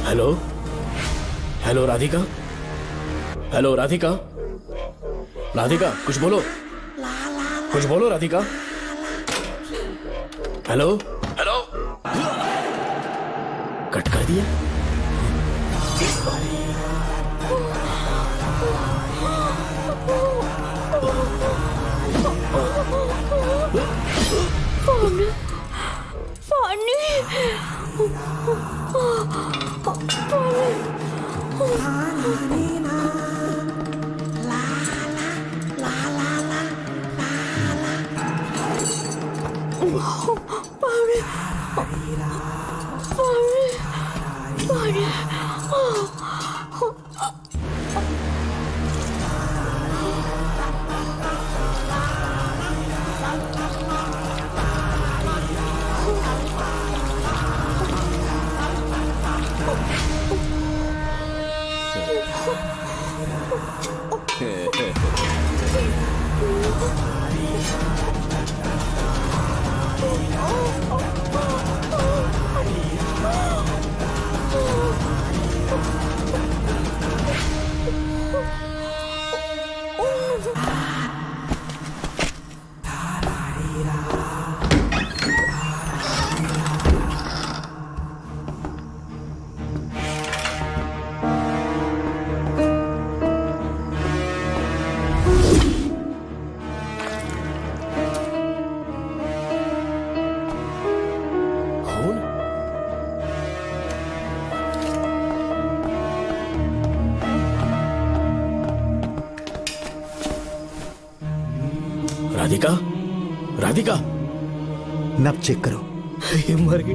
Hello hello Radhika, hello Radhika, Radhika कुछ बोलो, कुछ बोलो राधिका। हेलो हेलो, कट कर दिया। राधिका, राधिका, नब चेक करो। ये मर गई।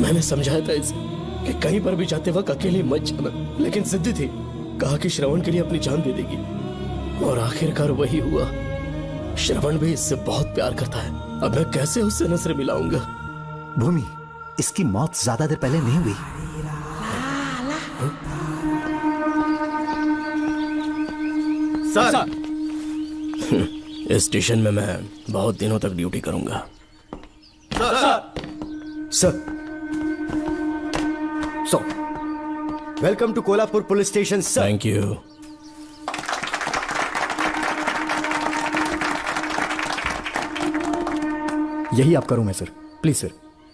मैंने समझाया था इसे कि कहीं पर भी जाते वक्त अकेले मत जाना, लेकिन जिद्दी थी। कहा कि श्रवण के लिए अपनी जान दे देगी, और आखिरकार वही हुआ। श्रवण भी इससे बहुत प्यार करता है। अब मैं कैसे उससे नजर मिलाऊंगा? भूमि, इसकी मौत ज्यादा देर पहले नहीं हुई। सर, इस स्टेशन में मैं बहुत दिनों तक ड्यूटी करूंगा। Sir, welcome to Kolhapur police station sir. Thank you. यही आपका रूम है सर। प्लीज सर,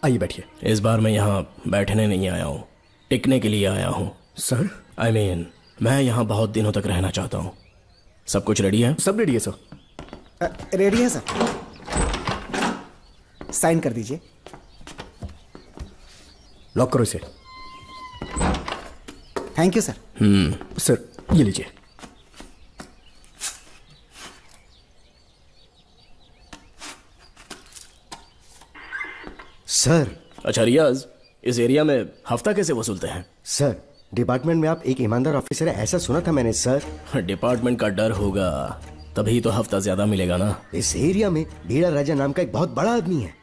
आइए बैठिए। इस बार मैं यहाँ बैठने नहीं आया हूँ, टिकने के लिए आया हूँ। सर, I mean, मैं यहाँ बहुत दिनों तक रहना चाहता हूँ। सब कुछ रेडी है? सब रेडी है सर। रेडी है सर। साइन कर दीजिए। लॉक करो इसे। Thank you sir. सर, ये लीजिए। सर। अच्छा रियाज, इस एरिया में हफ्ता कैसे वसूलते हैं? सर, डिपार्टमेंट में आप एक ईमानदार ऑफिसर है ऐसा सुना था मैंने सर। डिपार्टमेंट का डर होगा, तभी तो हफ्ता ज्यादा मिलेगा ना। इस एरिया में भीड़ा राजा नाम का एक बहुत बड़ा आदमी है।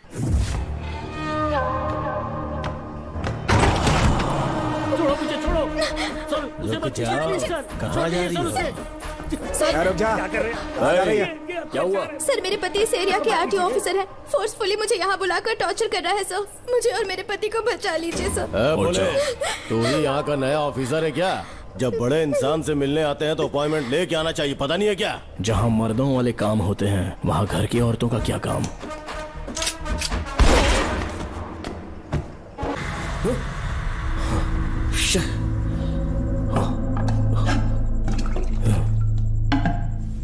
कहाँ जा रही हो? रुक जा। क्या हुआ? सर, मेरे पति इस एरिया के आरटीओ ऑफिसर हैं। फोर्सफुली मुझे यहाँ बुलाकर टॉर्चर कर रहा है सर। मुझे और मेरे पति को बचा लीजिए सर। बोले, तू ही यहाँ का नया ऑफिसर है क्या? जब बड़े इंसान से मिलने आते हैं तो अपॉइंटमेंट लेके आना चाहिए, पता नहीं है क्या? जहाँ मर्दों वाले काम होते हैं, वहाँ घर की औरतों का क्या काम?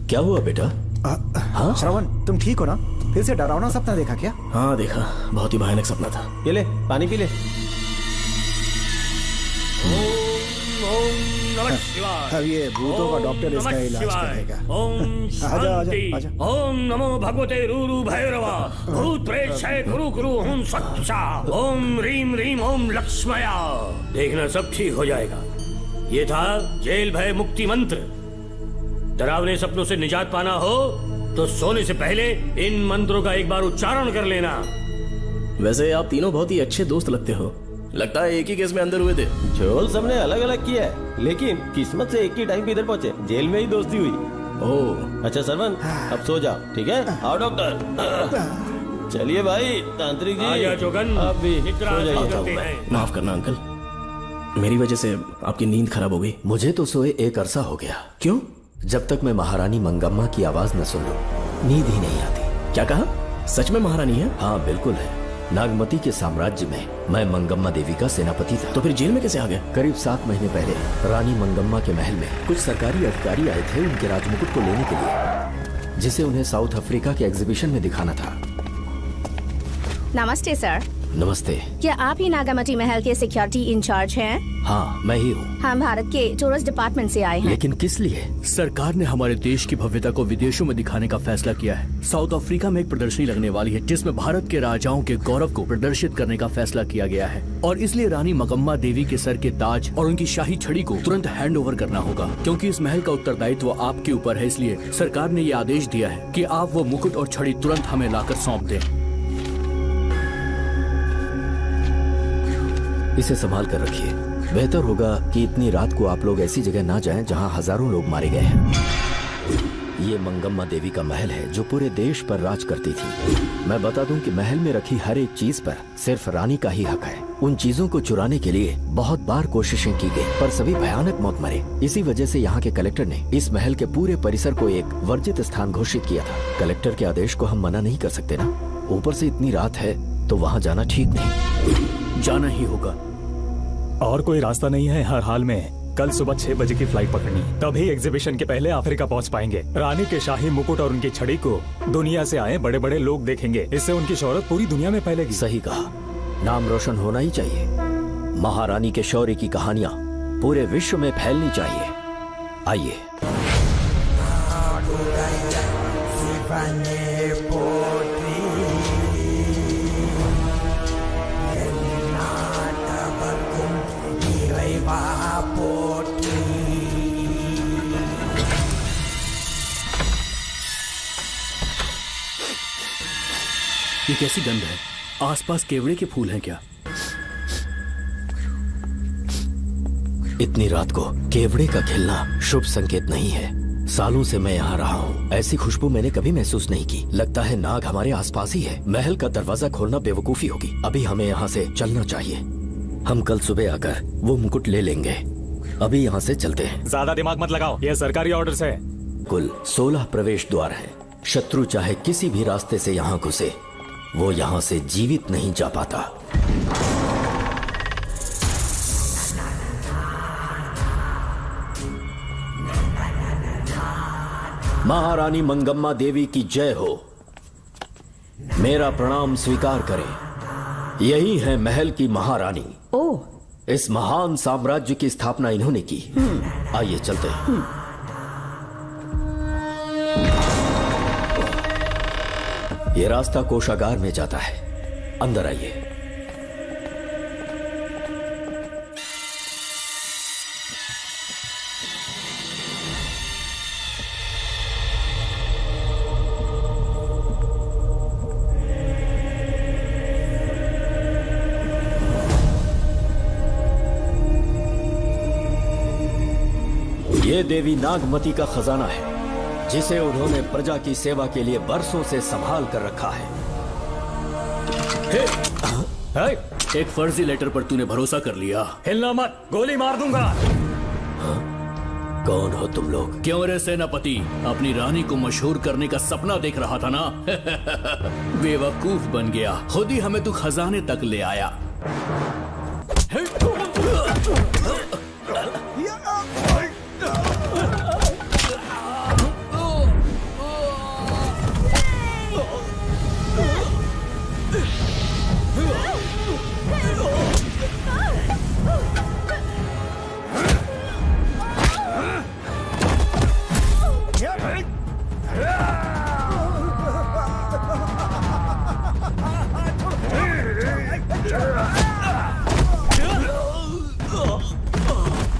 क्या हुआ बेटा? हाँ? श्रवण, तुम ठीक हो ना? फिर से डरावना सपना देखा क्या? हाँ देखा, बहुत ही भयानक सपना था। ये ले, पानी पी ले। अब ये भूतों का डॉक्टर इसका इलाज करेगा। आजा आजा आजा। ओम नमो भगवते रूरू भैरवा भूत प्रेत शय कुरु कुरु ओम सच्चा ओम रीम रीम ओम लक्ष्मया। देखना सब ठीक हो जाएगा। ये था जेल भय मुक्ति मंत्र। डरावने सपनों से निजात पाना हो तो सोने से पहले इन मंत्रों का एक बार उच्चारण कर लेना। वैसे आप तीनों बहुत ही अच्छे दोस्त लगते हो। लगता है एक ही केस में अंदर हुए थे। झोल सबने अलग अलग किया है, लेकिन किस्मत से एक ही टाइम पे इधर पहुंचे। जेल में ही दोस्ती हुई। ओह अच्छा सरवन, अब सो जाओ, ठीक है? आओ डॉक्टर। चलिए भाई तांत्रिक जी। आजा जोगन, आप भी निद्रा सो जाइए। से करते हैं। माफ करना अंकल, मेरी वजह से आपकी नींद खराब हो गई। मुझे तो सोए एक अरसा हो गया। क्यों? जब तक मैं महारानी मंगम्मा की आवाज न सुन लूं, नींद ही नहीं आती। क्या कहा? सच में महारानी है? हाँ बिल्कुल है। नागमती के साम्राज्य में मैं मंगम्मा देवी का सेनापति था। तो फिर जेल में कैसे आ गए? करीब 7 महीने पहले रानी मंगम्मा के महल में कुछ सरकारी अधिकारी आए थे उनके राजमुकुट को लेने के लिए, जिसे उन्हें साउथ अफ्रीका के एग्जीबिशन में दिखाना था। नमस्ते सर। नमस्ते। क्या आप ही नागामती महल के सिक्योरिटी इंचार्ज हैं? हाँ मैं ही हूँ। हम भारत के टूरिस्ट डिपार्टमेंट से आए हैं। लेकिन किस लिए? सरकार ने हमारे देश की भव्यता को विदेशों में दिखाने का फैसला किया है। साउथ अफ्रीका में एक प्रदर्शनी लगने वाली है जिसमें भारत के राजाओं के गौरव को प्रदर्शित करने का फैसला किया गया है, और इसलिए रानी मंगम्मा देवी के सर के ताज और उनकी शाही छड़ी को तुरंत हैंड ओवर करना होगा। क्योंकि इस महल का उत्तरदायित्व आपके ऊपर है, इसलिए सरकार ने ये आदेश दिया है कि आप वो मुकुट और छड़ी तुरंत हमें लाकर सौंप दें। इसे संभाल कर रखिए। बेहतर होगा कि इतनी रात को आप लोग ऐसी जगह ना जाएं जहां हजारों लोग मारे गए हैं। ये मंगम्मा देवी का महल है जो पूरे देश पर राज करती थी। मैं बता दूं कि महल में रखी हर एक चीज पर सिर्फ रानी का ही हक है। उन चीजों को चुराने के लिए बहुत बार कोशिशें की गई, पर सभी भयानक मौत मरे। इसी वजह से यहाँ के कलेक्टर ने इस महल के पूरे परिसर को एक वर्जित स्थान घोषित किया था। कलेक्टर के आदेश को हम मना नहीं कर सकते ना। ऊपर से इतनी रात है तो वहाँ जाना ठीक नहीं। जाना ही होगा। और कोई रास्ता नहीं है। हर हाल में कल सुबह 6 बजे की फ्लाइट पकड़नी, तभी एग्जीबिशन के पहले अफ्रीका पहुंच पाएंगे। रानी के शाही मुकुट और उनकी छड़ी को दुनिया से आए बड़े बड़े लोग देखेंगे। इससे उनकी शोहरत पूरी दुनिया में फैलेगी। सही कहा, नाम रोशन होना ही चाहिए। महारानी के शौर्य की कहानियां पूरे विश्व में फैलनी चाहिए। आइए। ये कैसी गंध है? आसपास केवड़े के फूल हैं क्या? इतनी रात को केवड़े का खिलना शुभ संकेत नहीं है। सालों से मैं यहाँ रहा हूँ, ऐसी खुशबू मैंने कभी महसूस नहीं की। लगता है नाग हमारे आसपास ही है। महल का दरवाजा खोलना बेवकूफी होगी। अभी हमें यहाँ से चलना चाहिए। हम कल सुबह आकर वो मुकुट ले लेंगे। अभी यहाँ से चलते हैं। ज्यादा दिमाग मत लगाओ, ये सरकारी ऑर्डर्स है। कुल 16 प्रवेश द्वार हैं। शत्रु चाहे किसी भी रास्ते से यहाँ घुसे, वो यहाँ से जीवित नहीं जा पाता। महारानी मंगम्मा देवी की जय हो। मेरा प्रणाम स्वीकार करें। यही है महल की महारानी। ओह, इस महान साम्राज्य की स्थापना इन्होंने की। आइए चलते हैं। ये रास्ता कोषागार में जाता है। अंदर आइए। ये देवी नागमती का खजाना है जिसे उन्होंने प्रजा की सेवा के लिए बरसों से संभाल कर रखा है। एक फर्जी लेटर पर तूने भरोसा कर लिया। हिलना मत, गोली मार दूंगा। कौन हो तुम लोग? क्यों रे सेनापति, अपनी रानी को मशहूर करने का सपना देख रहा था ना? बेवकूफ बन गया। खुद ही हमें तू खजाने तक ले आया।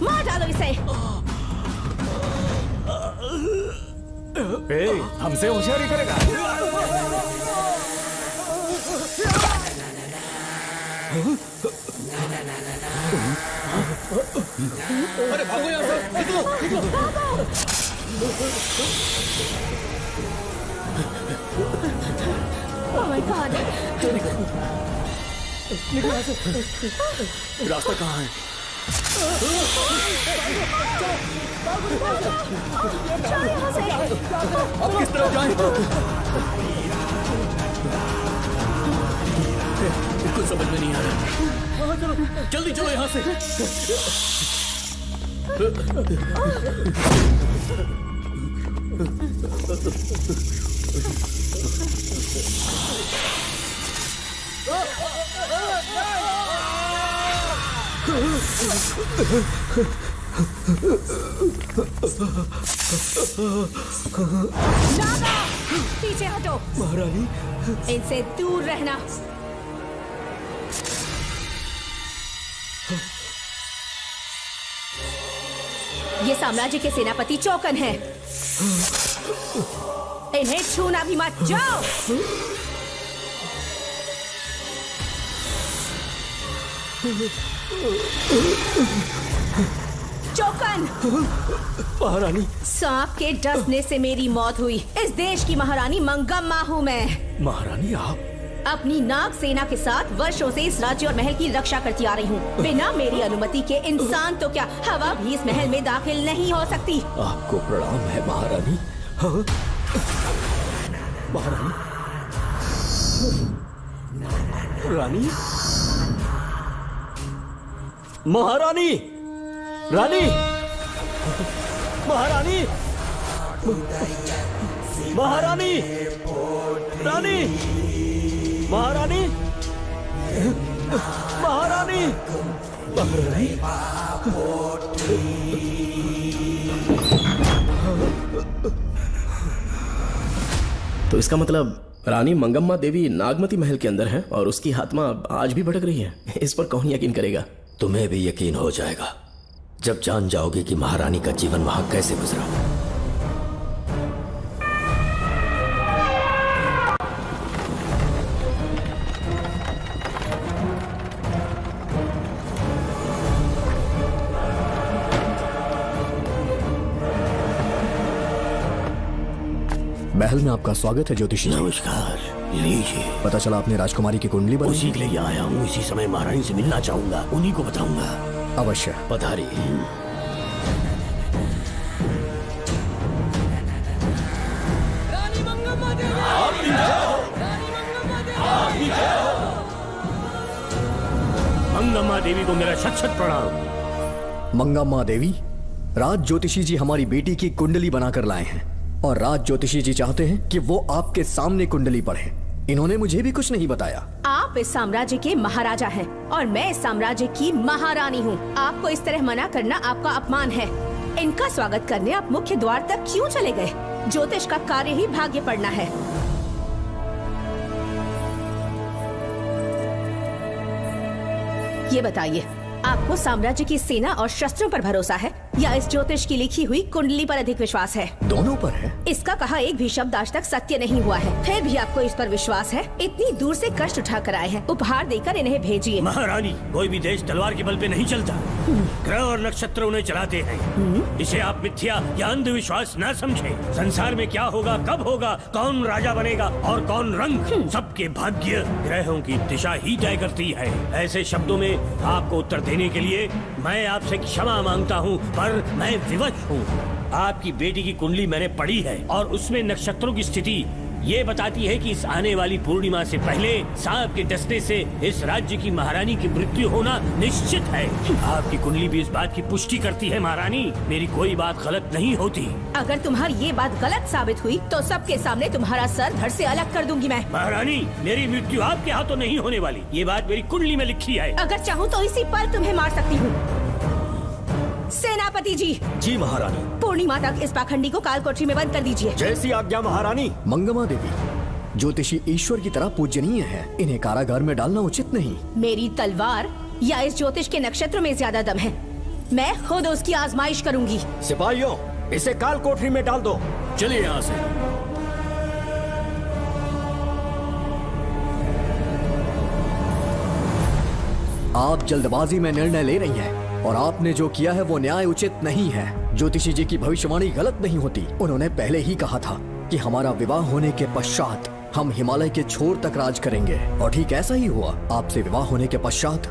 मार डालो इसे। हमसे होशियारी करेगा। अरे भागो यहाँ से, निकलो, निकलो। Oh my God! रास्ता कहाँ है? अब किस तरफ जाएं? कुछ समझ में नहीं आ रहा। जल्दी चलो यहाँ से। नागा! पीछे हटो। महारानी, इनसे दूर रहना। ये साम्राज्य के सेनापति चौकन हैं। इन्हें छूना भी मत। जाओ। चौकन! महारानी, सांप के डसने से मेरी मौत हुई। इस देश की महारानी मंगम्मा हूँ मैं। महारानी आप अपनी नाग सेना के साथ वर्षों से इस राज्य और महल की रक्षा करती आ रही हूँ। बिना मेरी अनुमति के इंसान तो क्या, हवा भी इस महल में दाखिल नहीं हो सकती। आपको प्रणाम है महारानी। हाँ? महारानी, रानी, महारानी, रानी, महारानी, महारानी, रानी, महारानी, महारानी, महारानी। तो इसका मतलब रानी मंगम्मा देवी नागमती महल के अंदर है और उसकी आत्मा आज भी भटक रही है। इस पर कौन यकीन करेगा? तुम्हें भी यकीन हो जाएगा जब जान जाओगे कि महारानी का जीवन वहां कैसे गुजरा। महल में आपका स्वागत है ज्योतिषी। नमस्कार, लीजिए। पता चला आपने राजकुमारी की कुंडली बनाई। उसी के लिए आया हूँ। इसी समय महारानी से मिलना चाहूंगा, उन्हीं को बताऊंगा। अवश्य पधारी। मंगम्मा देवी को मेरा शत शत प्रणाम। मंगम्मा देवी, राज ज्योतिषी जी हमारी बेटी की कुंडली बनाकर लाए हैं और राज ज्योतिषी जी चाहते हैं कि वो आपके सामने कुंडली पढ़े। इन्होंने मुझे भी कुछ नहीं बताया। आप इस साम्राज्य के महाराजा हैं और मैं इस साम्राज्य की महारानी हूँ। आपको इस तरह मना करना आपका अपमान है। इनका स्वागत करने आप मुख्य द्वार तक क्यों चले गए? ज्योतिष का कार्य ही भाग्य पढ़ना है। ये बताइए, आपको साम्राज्य की सेना और शस्त्रों पर भरोसा है या इस ज्योतिष की लिखी हुई कुंडली पर अधिक विश्वास है? दोनों पर है। इसका कहा एक भी शब्द आज तक सत्य नहीं हुआ है, फिर भी आपको इस पर विश्वास है? इतनी दूर से कष्ट उठा कर आए हैं, उपहार देकर इन्हें भेजिए। महारानी, कोई भी देश तलवार के बल पे नहीं चलता, ग्रह और नक्षत्र उन्हें चलाते हैं। इसे आप मिथ्या या अंधविश्वास न समझें। संसार में क्या होगा, कब होगा, कौन राजा बनेगा और कौन रंग, सबके भाग्य ग्रहों की दिशा ही तय करती है। ऐसे शब्दों में आपको उत्तर देने के लिए मैं आपसे क्षमा मांगता हूँ, पर मैं विवश हूँ। आपकी बेटी की कुंडली मैंने पढ़ी है और उसमें नक्षत्रों की स्थिति ये बताती है कि इस आने वाली पूर्णिमा से पहले सांप के डसने से इस राज्य की महारानी की मृत्यु होना निश्चित है। आपकी कुंडली भी इस बात की पुष्टि करती है। महारानी, मेरी कोई बात गलत नहीं होती। अगर तुम्हारी ये बात गलत साबित हुई तो सबके सामने तुम्हारा सर धड़ से अलग कर दूंगी मैं। महारानी, मेरी मृत्यु आपके हाथों नहीं होने वाली, ये बात मेरी कुंडली में लिखी है। अगर चाहूँ तो इसी पल तुम्हें मार सकती हूँ। सेनापति जी। जी महारानी। पूर्णिमा तक इस पाखंडी को कालकोठरी में बंद कर दीजिए। जैसी आज्ञा महारानी। मंगम्मा देवी, ज्योतिषी ईश्वर की तरह पूजनीय है, इन्हें कारागार में डालना उचित नहीं। मेरी तलवार या इस ज्योतिष के नक्षत्र में ज्यादा दम है? मैं खुद उसकी आजमाइश करूंगी। सिपाहियों, इसे कालकोठरी में डाल दो। चलिए यहाँ से। आप जल्दबाजी में निर्णय ले रही हैं और आपने जो किया है वो न्याय उचित नहीं है। ज्योतिषी जी की भविष्यवाणी गलत नहीं होती। उन्होंने पहले ही कहा था कि हमारा विवाह होने के पश्चात हम हिमालय के छोर तक राज करेंगे। और ठीक ऐसा ही हुआ। आपसे विवाह होने के पश्चात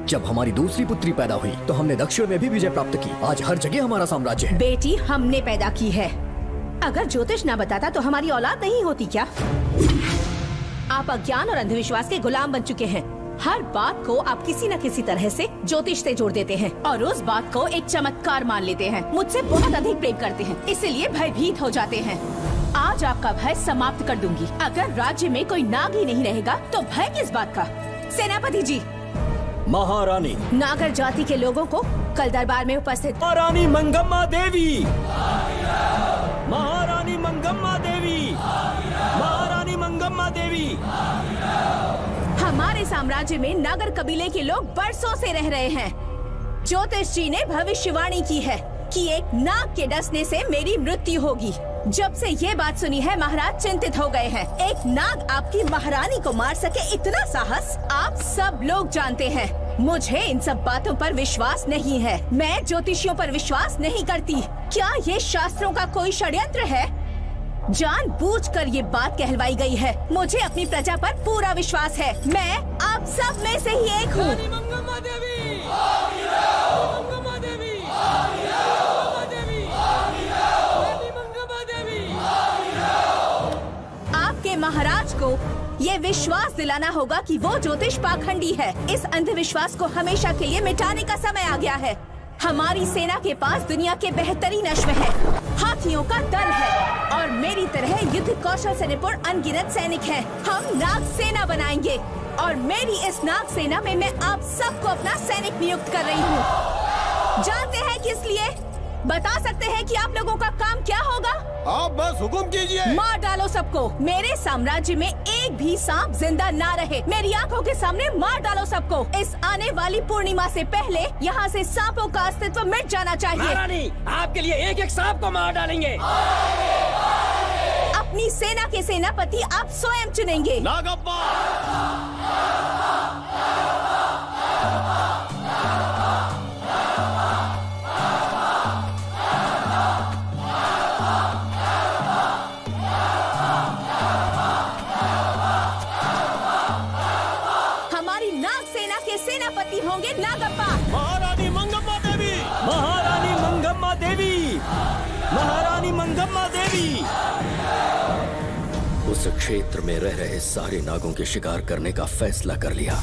जब हमारी दूसरी पुत्री पैदा हुई तो हमने दक्षिण में भी विजय प्राप्त की। आज हर जगह हमारा साम्राज्य है। बेटी हमने पैदा की है। अगर ज्योतिष ना बताता तो हमारी औलाद नहीं होती क्या? आप अज्ञान और अंधविश्वास के गुलाम बन चुके हैं। हर बात को आप किसी न किसी तरह से ज्योतिष से जोड़ देते हैं और उस बात को एक चमत्कार मान लेते हैं। मुझसे बहुत अधिक प्रेम करते हैं, इसीलिए भयभीत हो जाते हैं। आज आपका भय समाप्त कर दूंगी। अगर राज्य में कोई नाग ही नहीं रहेगा तो भय किस बात का? सेनापति जी। महारानी। नागर जाति के लोगों को कल दरबार में उपस्थित। महारानी मंगम्मा देवी। महारानी मंगम्मा देवी। महारानी मंगम्मा देवी। हमारे साम्राज्य में नागर कबीले के लोग बरसों से रह रहे हैं। ज्योतिष जी ने भविष्यवाणी की है कि एक नाग के डसने से मेरी मृत्यु होगी। जब से ये बात सुनी है महाराज चिंतित हो गए हैं। एक नाग आपकी महारानी को मार सके इतना साहस आप सब लोग जानते हैं। मुझे इन सब बातों पर विश्वास नहीं है। मैं ज्योतिषियों पर विश्वास नहीं करती। क्या ये शास्त्रों का कोई षड्यंत्र है? जानबूझकर ये बात कहलवाई गई है। मुझे अपनी प्रजा पर पूरा विश्वास है। मैं आप सब में से ही एक हूँ। आपके महाराज को ये विश्वास दिलाना होगा कि वो ज्योतिष पाखंडी है। इस अंधविश्वास को हमेशा के लिए मिटाने का समय आ गया है। हमारी सेना के पास दुनिया के बेहतरीन अश्व है, हाथियों का दल है और मेरी तरह युद्ध कौशल से निपुण अनगिनत सैनिक हैं। हम नाग सेना बनाएंगे और मेरी इस नाग सेना में मैं आप सबको अपना सैनिक नियुक्त कर रही हूँ। जानते हैं किस लिए? बता सकते हैं कि आप लोगों का काम क्या होगा? आप बस हुक्म कीजिए। मार डालो सबको। मेरे साम्राज्य में एक भी सांप जिंदा ना रहे। मेरी आंखों के सामने मार डालो सबको। इस आने वाली पूर्णिमा से पहले यहाँ से सांपों का अस्तित्व मिट जाना चाहिए। महारानी, आपके लिए एक एक सांप को मार डालेंगे। अपनी सेना के सेनापति आप स्वयं चुनेंगे। नागप्पा। सेनापति होंगे नागप्पा। महारानी मंगम्मा देवी। महारानी मंगम्मा देवी। महारानी मंगम्मा देवी। उस क्षेत्र में रह रहे सारे नागों के शिकार करने का फैसला कर लिया।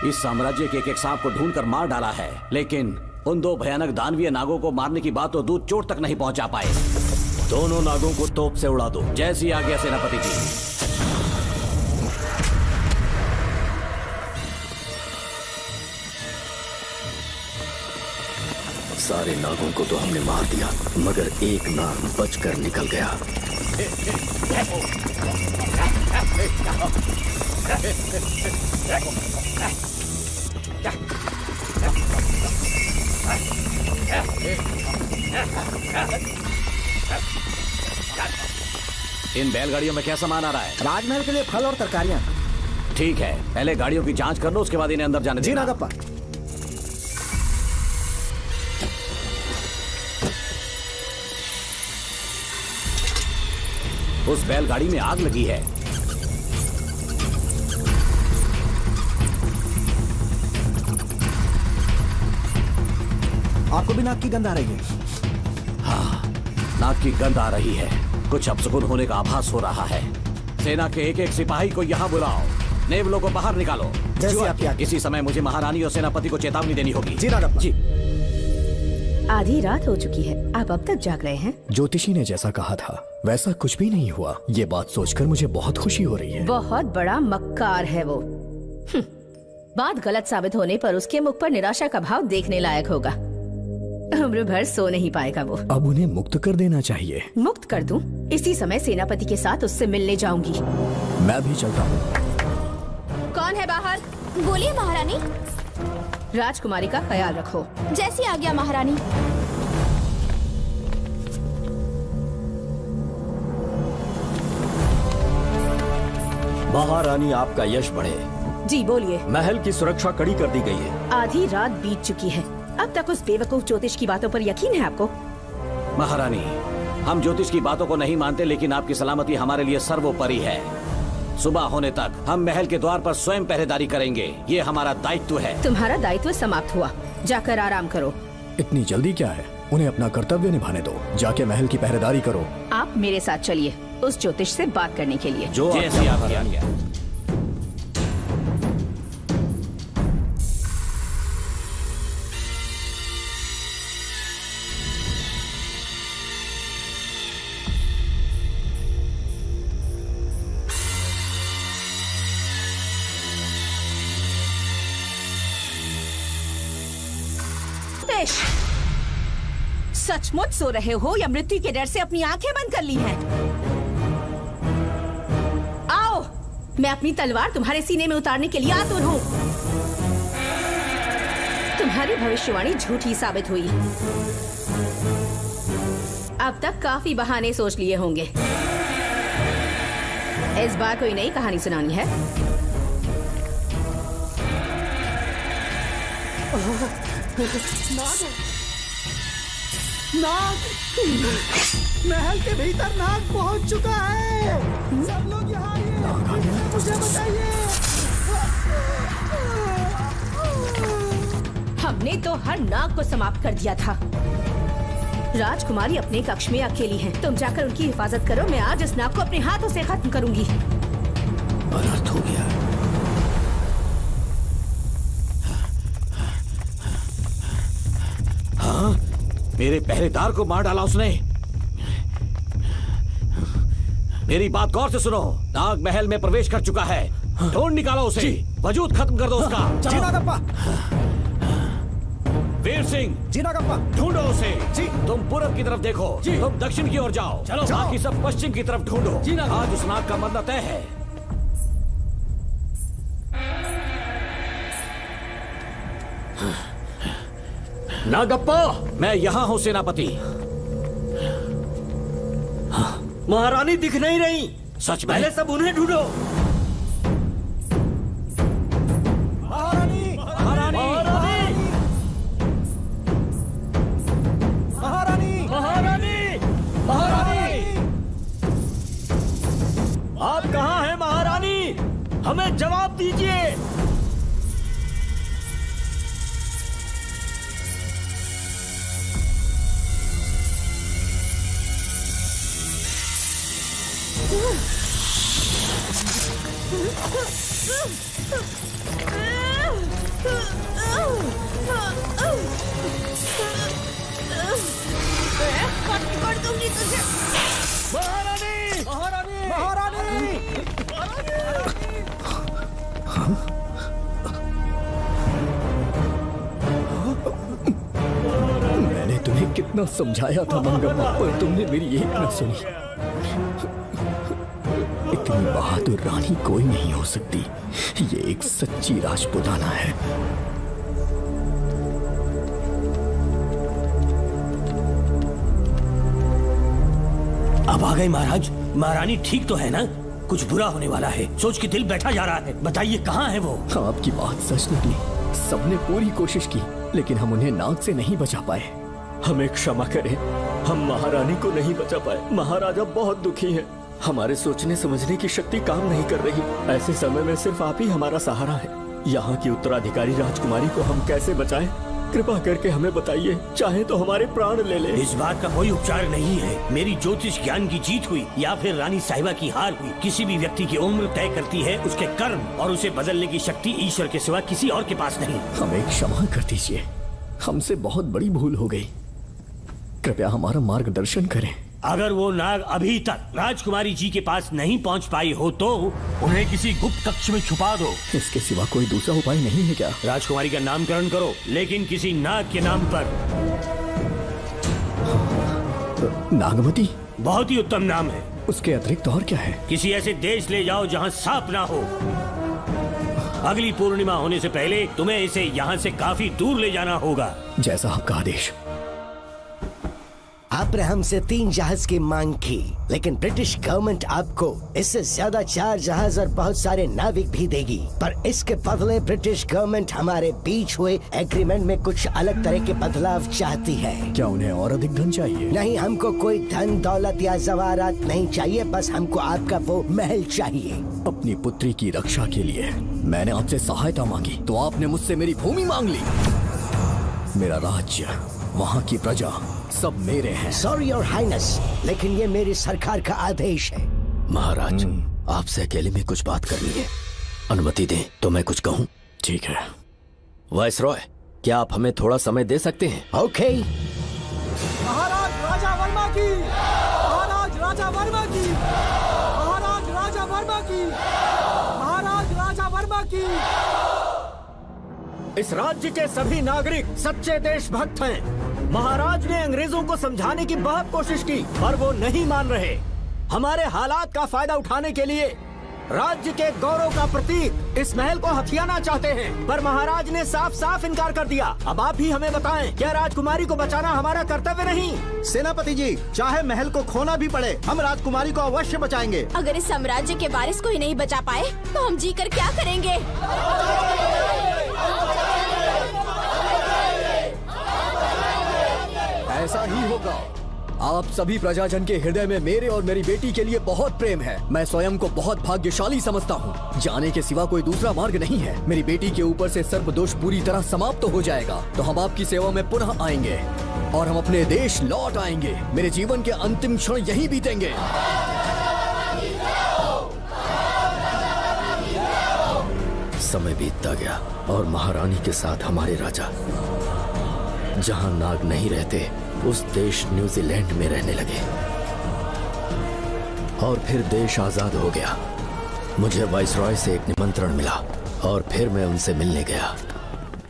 इस साम्राज्य के एक सांप को ढूंढकर मार डाला है, लेकिन उन दो भयानक दानवीय नागों को मारने की बात तो दूध चोट तक नहीं पहुंचा पाए। दोनों नागों को तोप से उड़ा दो। जैसी आज्ञा सेनापति जी। सारे नागों को तो हमने मार दिया, मगर एक नाग बचकर निकल गया। इन बैलगाड़ियों में क्या सामान आ रहा है? राजमहल के लिए फल और तरकारियां। ठीक है, पहले गाड़ियों की जांच कर लो, उसके बाद इन्हें अंदर जाने जी देना। नागप्पा। उस बैलगाड़ी में आग लगी है। आपको भी नाक की गंध आ रही है? हाँ, नाक की गंध आ रही है। कुछ अपशकुन होने का आभास हो रहा है। सेना के एक एक सिपाही को यहाँ बुलाओ, नेवलों को बाहर निकालो। जैसी आपकी आज्ञा। इसी समय मुझे महारानी और सेनापति को चेतावनी देनी होगी। जी नागप्पा। जी। आधी रात हो चुकी है, आप अब तक जाग रहे हैं? ज्योतिषी ने जैसा कहा था वैसा कुछ भी नहीं हुआ। ये बात सोचकर मुझे बहुत खुशी हो रही है। बहुत बड़ा मक्कार है वो। बात गलत साबित होने पर उसके मुख पर निराशा का भाव देखने लायक होगा। उम्र भर सो नहीं पाएगा वो। अब उन्हें मुक्त कर देना चाहिए। मुक्त कर दूं? इसी समय सेनापति के साथ उससे मिलने जाऊंगी। मैं भी चलता हूँ। कौन है बाहर? बोलिए महारानी। राजकुमारी का ख्याल रखो। जैसी आज्ञा महारानी। महारानी, आपका यश बढ़े। जी बोलिए। महल की सुरक्षा कड़ी कर दी गई है। आधी रात बीत चुकी है, अब तक उस बेवकूफ ज्योतिष की बातों पर यकीन है आपको? महारानी, हम ज्योतिष की बातों को नहीं मानते, लेकिन आपकी सलामती हमारे लिए सर्वोपरि है। सुबह होने तक हम महल के द्वार पर स्वयं पहरेदारी करेंगे, ये हमारा दायित्व है। तुम्हारा दायित्व समाप्त हुआ, जाकर आराम करो। इतनी जल्दी क्या है? उन्हें अपना कर्तव्य निभाने दो। जाके महल की पहरेदारी करो। आप मेरे साथ चलिए उस ज्योतिष से बात करने के लिए। जो जैसी आपकी आज्ञा। सचमुच सो रहे हो या मृत्यु के डर से अपनी आंखें बंद कर ली हैं? आओ, मैं अपनी तलवार तुम्हारे सीने में उतारने के लिए आतुर हूँ। तुम्हारी भविष्यवाणी झूठी साबित हुई। अब तक काफी बहाने सोच लिए होंगे। इस बार कोई नई कहानी सुनानी है? नाग! महल के भीतर नाग पहुंच चुका है। सब लोग यहाँ आइए, मुझे बचाइए। हमने तो हर नाग को समाप्त कर दिया था। राजकुमारी अपने कक्ष में अकेली है, तुम जाकर उनकी हिफाजत करो। मैं आज इस नाग को अपने हाथों से खत्म करूंगी। अनर्थ हो गया। हाँ, मेरे पहरेदार को मार डाला उसने। मेरी बात गौर से सुनो। नाग महल में प्रवेश कर चुका है, ढूंढ निकालो उसे। वजूद खत्म कर दो उसका। जी नागप्पा। वीर सिंह, जी नागप्पा। ढूंढो उसे। जी। तुम पूरब की तरफ देखो, तुम दक्षिण की ओर जाओ। चलो। बाकी सब पश्चिम की तरफ ढूंढो। आज उस नाग का मरना तय है। नागप्पा! मैं यहाँ हूँ सेनापति। महारानी दिख नहीं रही। सच में? पहले सब उन्हें ढूंढो। महारानी! महारानी! महारानी! महारानी! महारानी! आप कहाँ हैं महारानी? हमें जवाब दीजिए। कर दूंगी तुझे। महारानी महारानी महारानी मैंने तुम्हें कितना समझाया था मंगम्मा, पर तुमने मेरी एक न सुनी। इतनी बहादुर रानी कोई नहीं हो सकती। ये एक सच्ची राजपुताना है। अब आ गए महाराज। महारानी ठीक तो है ना? कुछ बुरा होने वाला है, सोच के दिल बैठा जा रहा है। बताइए कहाँ है वो? आपकी बात सच निकली। सबने पूरी कोशिश की, लेकिन हम उन्हें नाग से नहीं बचा पाए। हमें क्षमा करें, हम महारानी को नहीं बचा पाए। महाराजा बहुत दुखी है। हमारे सोचने समझने की शक्ति काम नहीं कर रही। ऐसे समय में सिर्फ आप ही हमारा सहारा है। यहाँ की उत्तराधिकारी राजकुमारी को हम कैसे बचाएं? कृपा करके हमें बताइए, चाहे तो हमारे प्राण ले ले। इस बात का कोई उपचार नहीं है। मेरी ज्योतिष ज्ञान की जीत हुई या फिर रानी साहिबा की हार हुई। किसी भी व्यक्ति की उम्र तय करती है उसके कर्म, और उसे बदलने की शक्ति ईश्वर के सिवा किसी और के पास नहीं। हमें क्षमा कर दीजिए, हमसे बहुत बड़ी भूल हो गई। कृपया हमारा मार्गदर्शन करें। अगर वो नाग अभी तक राजकुमारी जी के पास नहीं पहुंच पाई हो तो उन्हें किसी गुप्त कक्ष में छुपा दो। इसके सिवा कोई दूसरा उपाय नहीं है क्या? राजकुमारी का नामकरण करो, लेकिन किसी नाग के नाम पर। नागमती बहुत ही उत्तम नाम है। उसके अतिरिक्त और क्या है? किसी ऐसे देश ले जाओ जहाँ सांप ना हो। अगली पूर्णिमा होने से पहले तुम्हें इसे यहाँ से काफी दूर ले जाना होगा। जैसा आपका आदेश। आपने हमसे 3 जहाज की मांग की, लेकिन ब्रिटिश गवर्नमेंट आपको इससे ज्यादा 4 जहाज और बहुत सारे नाविक भी देगी। पर इसके बदले ब्रिटिश गवर्नमेंट हमारे बीच हुए एग्रीमेंट में कुछ अलग तरह के बदलाव चाहती है। क्या उन्हें और अधिक धन चाहिए? नहीं, हमको कोई धन दौलत या जवाहरात नहीं चाहिए, बस हमको आपका वो महल चाहिए। अपनी पुत्री की रक्षा के लिए मैंने आपसे सहायता मांगी तो आपने मुझसे मेरी भूमि मांग ली। मेरा राज्य, वहाँ की प्रजा सब मेरे हैं। सॉरी योर हाइनेस, लेकिन ये मेरी सरकार का आदेश है। महाराज, आपसे अकेले में कुछ बात करनी है। अनुमति दें तो मैं कुछ कहूँ? ठीक है। वाइसरॉय, क्या आप हमें थोड़ा समय दे सकते हैं? ओके। महाराज राजा वर्मा की, महाराज राजा वर्मा की, महाराज राजा वर्मा की, महाराज राजा वर्मा की। इस राज्य के सभी नागरिक सच्चे देशभक्त हैं। महाराज ने अंग्रेजों को समझाने की बहुत कोशिश की, पर वो नहीं मान रहे। हमारे हालात का फायदा उठाने के लिए राज्य के गौरव का प्रतीक इस महल को हथियाना चाहते हैं, पर महाराज ने साफ साफ इनकार कर दिया। अब आप ही हमें बताएं, क्या राजकुमारी को बचाना हमारा कर्तव्य नहीं? सेनापति जी, चाहे महल को खोना भी पड़े, हम राजकुमारी को अवश्य बचाएंगे। अगर इस साम्राज्य के वारिस को ही नहीं बचा पाए तो हम जी कर क्या करेंगे? ऐसा ही होगा। आप सभी प्रजाजन के हृदय में मेरे और मेरी बेटी के लिए बहुत प्रेम है। मैं स्वयं को बहुत भाग्यशाली समझता हूँ। जाने के सिवा कोई दूसरा मार्ग नहीं है। मेरी बेटी के ऊपर से सर्पदोष पूरी तरह समाप्त हो जाएगा तो हम आपकी सेवा में पुनः आएंगे और हम अपने देश लौट आएंगे। मेरे जीवन के अंतिम क्षण यहीं बीतेंगे। समय बीतता गया और महारानी के साथ हमारे राजा जहां नाग नहीं रहते उस देश न्यूजीलैंड में रहने लगे और फिर देश आजाद हो गया। मुझे वाइसरॉय से एक निमंत्रण मिला और फिर मैं उनसे मिलने गया।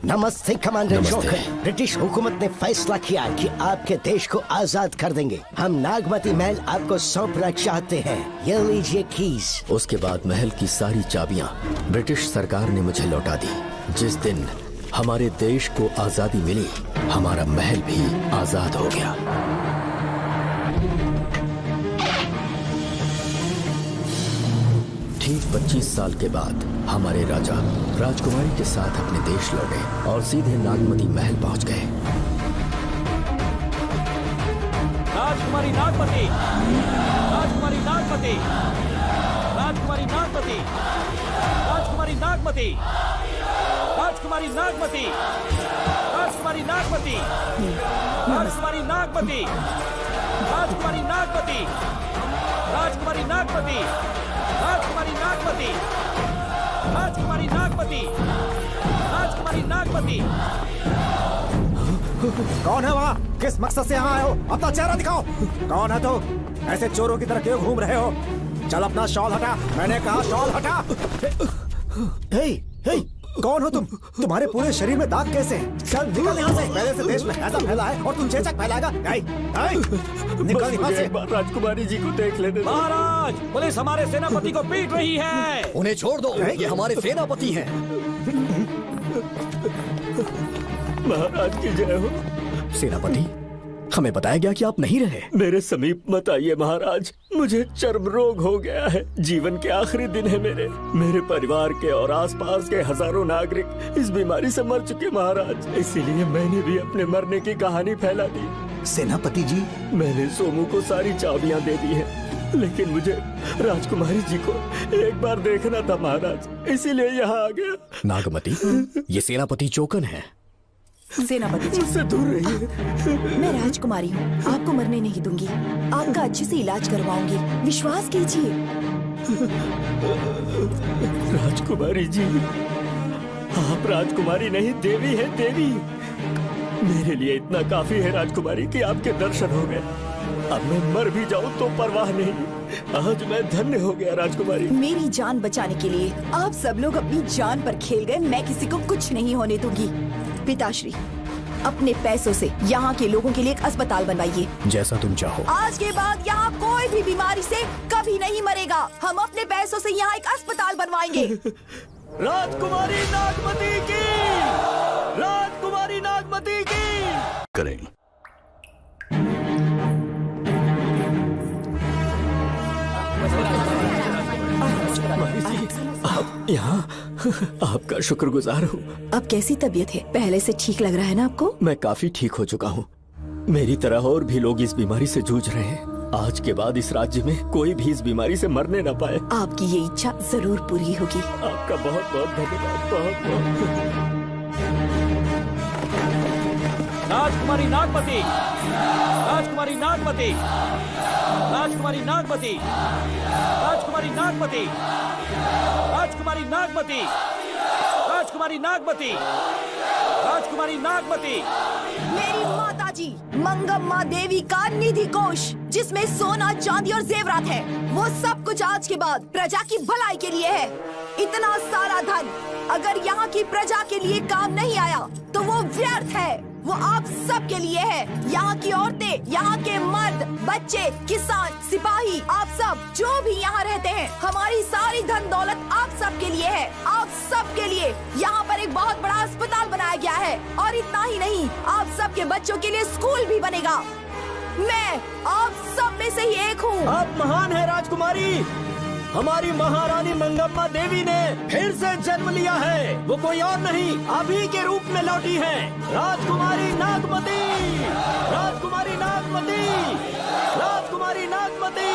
नमस्ते कमांडर नमस्ते। जोकर। ब्रिटिश हुकूमत ने फैसला किया कि आपके देश को आजाद कर देंगे। हम नागमती महल आपको सौंपना चाहते हैं। ये लीजिए कीज। उसके बाद महल की सारी चाबियां ब्रिटिश सरकार ने मुझे लौटा दी। जिस दिन हमारे देश को आजादी मिली, हमारा महल भी आजाद हो गया। ठीक 25 साल के बाद हमारे राजा राजकुमारी के साथ अपने देश लौटे और सीधे नागमती महल पहुंच गए। राजकुमारी नागमती, राजकुमारी नागमती, राजकुमारी नागमती, राजकुमारी नागमती, राजकुमारी नागमती, राजकुमारी नागमती, राजकुमारी नागमती, राजकुमारी नागमती, राजकुमारी नागमती, राजकुमारी नागमती, राजकुमारी नागमती, राजकुमारी नागमती। कौन है वहाँ? किस मकसद से यहाँ आए हो? अपना चेहरा दिखाओ। कौन है तो? ऐसे चोरों की तरह क्यों घूम रहे हो? चल अपना शॉल हटा, मैंने कहा शॉल हटा। हे, हे, कौन हो तुम? तुम्हारे पूरे शरीर में दाग कैसे हैं? चल निकल यहाँ से। पहले से देश में ऐसा फैला है और तुम चेचक फैलाएगा? निकल यहाँ से। राजकुमारी जी को देख लेने दो। महाराज, पुलिस हमारे सेनापति को पीट रही है। उन्हें छोड़ दो, ये हमारे सेनापति हैं। महाराज की जय हो। सेनापति, हमें बताया गया कि आप नहीं रहे। मेरे समीप मत आइए महाराज, मुझे चर्म रोग हो गया है। जीवन के आखिरी दिन है मेरे परिवार के और आसपास के हजारों नागरिक इस बीमारी से मर चुके महाराज। इसीलिए मैंने भी अपने मरने की कहानी फैला दी। सेनापति जी, मैंने सोमू को सारी चाबियां दे दी हैं, लेकिन मुझे राजकुमारी जी को एक बार देखना था महाराज, इसीलिए यहाँ आ गया। नागमती, ये सेनापति चोकन है। सेनापति जी, उससे दूर रहिए। मैं राजकुमारी हूँ, आपको मरने नहीं दूंगी। आपका अच्छे से इलाज करवाऊंगी, विश्वास कीजिए। राजकुमारी जी, आप राजकुमारी नहीं देवी है, देवी। मेरे लिए इतना काफी है राजकुमारी कि आपके दर्शन हो गए। अब मैं मर भी जाऊं तो परवाह नहीं। आज मैं धन्य हो गया राजकुमारी। मेरी जान बचाने के लिए आप सब लोग अपनी जान पर खेल गए। मैं किसी को कुछ नहीं होने दूंगी। पिताश्री, अपने पैसों से यहाँ के लोगों के लिए एक अस्पताल बनवाइए। जैसा तुम चाहो। आज के बाद यहाँ कोई भी बीमारी से कभी नहीं मरेगा। हम अपने पैसों से यहाँ एक अस्पताल बनवाएंगे। राजकुमारी नागमती की, राजकुमारी नागमती की। करेंगे। आप यहाँ, आपका शुक्रगुजार हूँ। अब कैसी तबीयत है? पहले से ठीक लग रहा है ना आपको? मैं काफी ठीक हो चुका हूँ। मेरी तरह और भी लोग इस बीमारी से जूझ रहे हैं। आज के बाद इस राज्य में कोई भी इस बीमारी से मरने न पाए। आपकी ये इच्छा जरूर पूरी होगी। आपका बहुत बहुत धन्यवाद। बहुत बहुत। राजकुमारी नागमती, राजकुमारी नागमती, राजकुमारी नागमती, राजकुमारी नागमती, राजकुमारी नागमती, राजकुमारी नागमती, राजकुमारी नागमती। मेरी माता जी मंगम्मा देवी का निधि कोष, जिसमें सोना, चांदी और जेवरात है, वो सब कुछ आज के बाद प्रजा की भलाई के लिए है। इतना सारा धन अगर यहाँ की प्रजा के लिए काम नहीं आया तो वो व्यर्थ है। वो आप सब के लिए है। यहाँ की औरतें, यहाँ के मर्द, बच्चे, किसान, सिपाही, आप सब जो भी यहाँ रहते हैं, हमारी सारी धन दौलत आप सब के लिए है। आप सब के लिए यहाँ पर एक बहुत बड़ा अस्पताल बनाया गया है। और इतना ही नहीं, आप सब के बच्चों के लिए स्कूल भी बनेगा। मैं आप सब में से ही एक हूँ। आप महान है राजकुमारी। हमारी महारानी मंगम्मा देवी ने फिर से जन्म लिया है। वो कोई और नहीं, आप ही के रूप में लौटी है। राजकुमारी नागमती, राजकुमारी नागमती, राजकुमारी नागमती।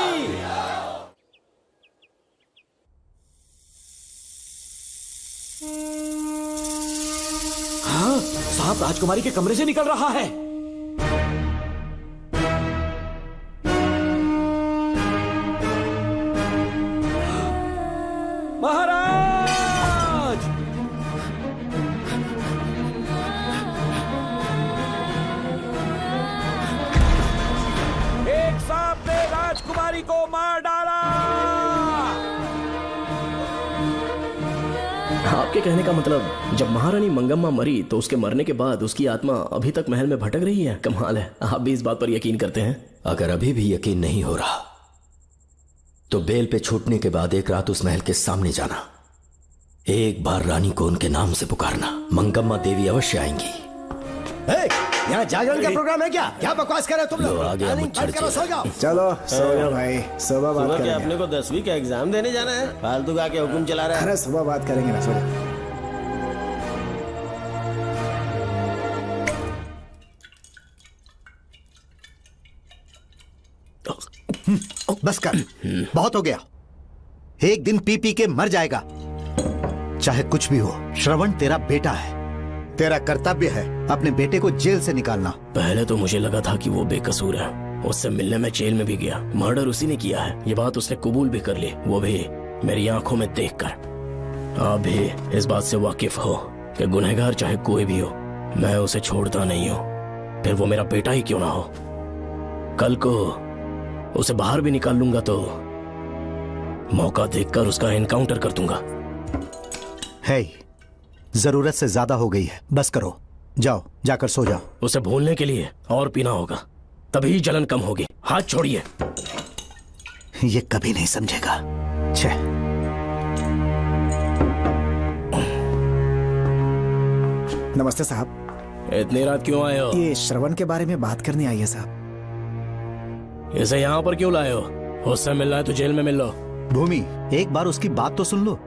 हाँ, सांप राजकुमारी के कमरे से निकल रहा है। महाराज! एक सांप ने राजकुमारी को मार डाला। आपके कहने का मतलब, जब महारानी मंगम्मा मरी तो उसके मरने के बाद उसकी आत्मा अभी तक महल में भटक रही है? कमाल है, आप भी इस बात पर यकीन करते हैं? अगर अभी भी यकीन नहीं हो रहा तो बेल पे छूटने के बाद एक रात उस महल के सामने जाना, एक बार रानी को उनके नाम से पुकारना। मंगम्मा देवी अवश्य आएंगी। यहाँ जागरण का प्रोग्राम है क्या? क्या बकवास कर रहे हो तुम लोग? आगे मुच्छर करो, सो जाओ। चलो सो जाओ भाई, सुबह बात क्या करेंगे। अपने को 10वीं का एग्जाम देने जाना है? फालतू का के हुक्म चला रहा है। अरे सुबह बात करेंगे ना, सो जाओ। बस कर, बहुत हो गया। एक दिन पी पी के मर जाएगा। चाहे कुछ भी हो, श्रवण तेरा बेटा है। तेरा कर्तव्य है अपने बेटे को जेल से निकालना। पहले तो मुझे लगा था कि वो बेकसूर है। उससे मिलने में जेल में भी गया। मर्डर उसी ने किया है, ये बात उसने कबूल भी कर ली, वो भी मेरी आंखों में देखकर। आप भी इस बात से वाकिफ हो कि गुनहगार चाहे कोई भी हो, मैं उसे छोड़ता नहीं हूँ, फिर वो मेरा बेटा ही क्यों ना हो। कल को उसे बाहर भी निकाल लूंगा तो मौका देखकर उसका एनकाउंटर कर दूंगा। है जरूरत से ज्यादा हो गई है, बस करो, जाओ जाकर सो जाओ। उसे भूलने के लिए और पीना होगा, तभी जलन कम होगी। हाथ छोड़िए। ये कभी नहीं समझेगा। छह। नमस्ते साहब। इतनी रात क्यों आए हो? ये श्रवण के बारे में बात करने आई है साहब। इसे यहाँ पर क्यों लाए हो? उससे मिलना है तो जेल में मिल लो। भूमि, एक बार उसकी बात तो सुन लो।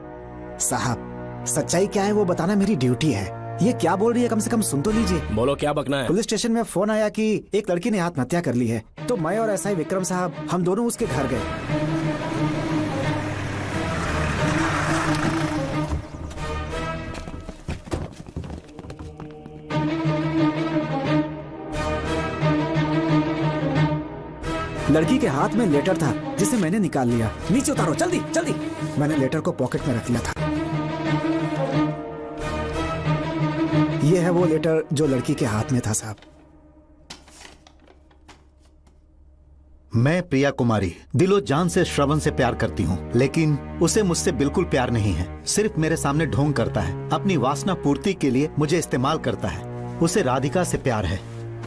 साहब, सच्चाई क्या है वो बताना मेरी ड्यूटी है। ये क्या बोल रही है, कम से कम सुन तो लीजिए। बोलो, क्या बकना है? पुलिस स्टेशन में फोन आया कि एक लड़की ने आत्महत्या कर ली है, तो मैं और एसआई विक्रम साहब हम दोनों उसके घर गए। लड़की के हाथ में लेटर था जिसे मैंने निकाल लिया। नीचे उतारो, जल्दी जल्दी। मैंने लेटर को पॉकेट में रख लिया था। ये है वो लेटर जो लड़की के हाथ में था साहब। मैं प्रिया कुमारी दिलो जान से श्रवण से प्यार करती हूँ, लेकिन उसे मुझसे बिल्कुल प्यार नहीं है। सिर्फ मेरे सामने ढोंग करता है, अपनी वासना पूर्ति के लिए मुझे इस्तेमाल करता है। उसे राधिका से प्यार है।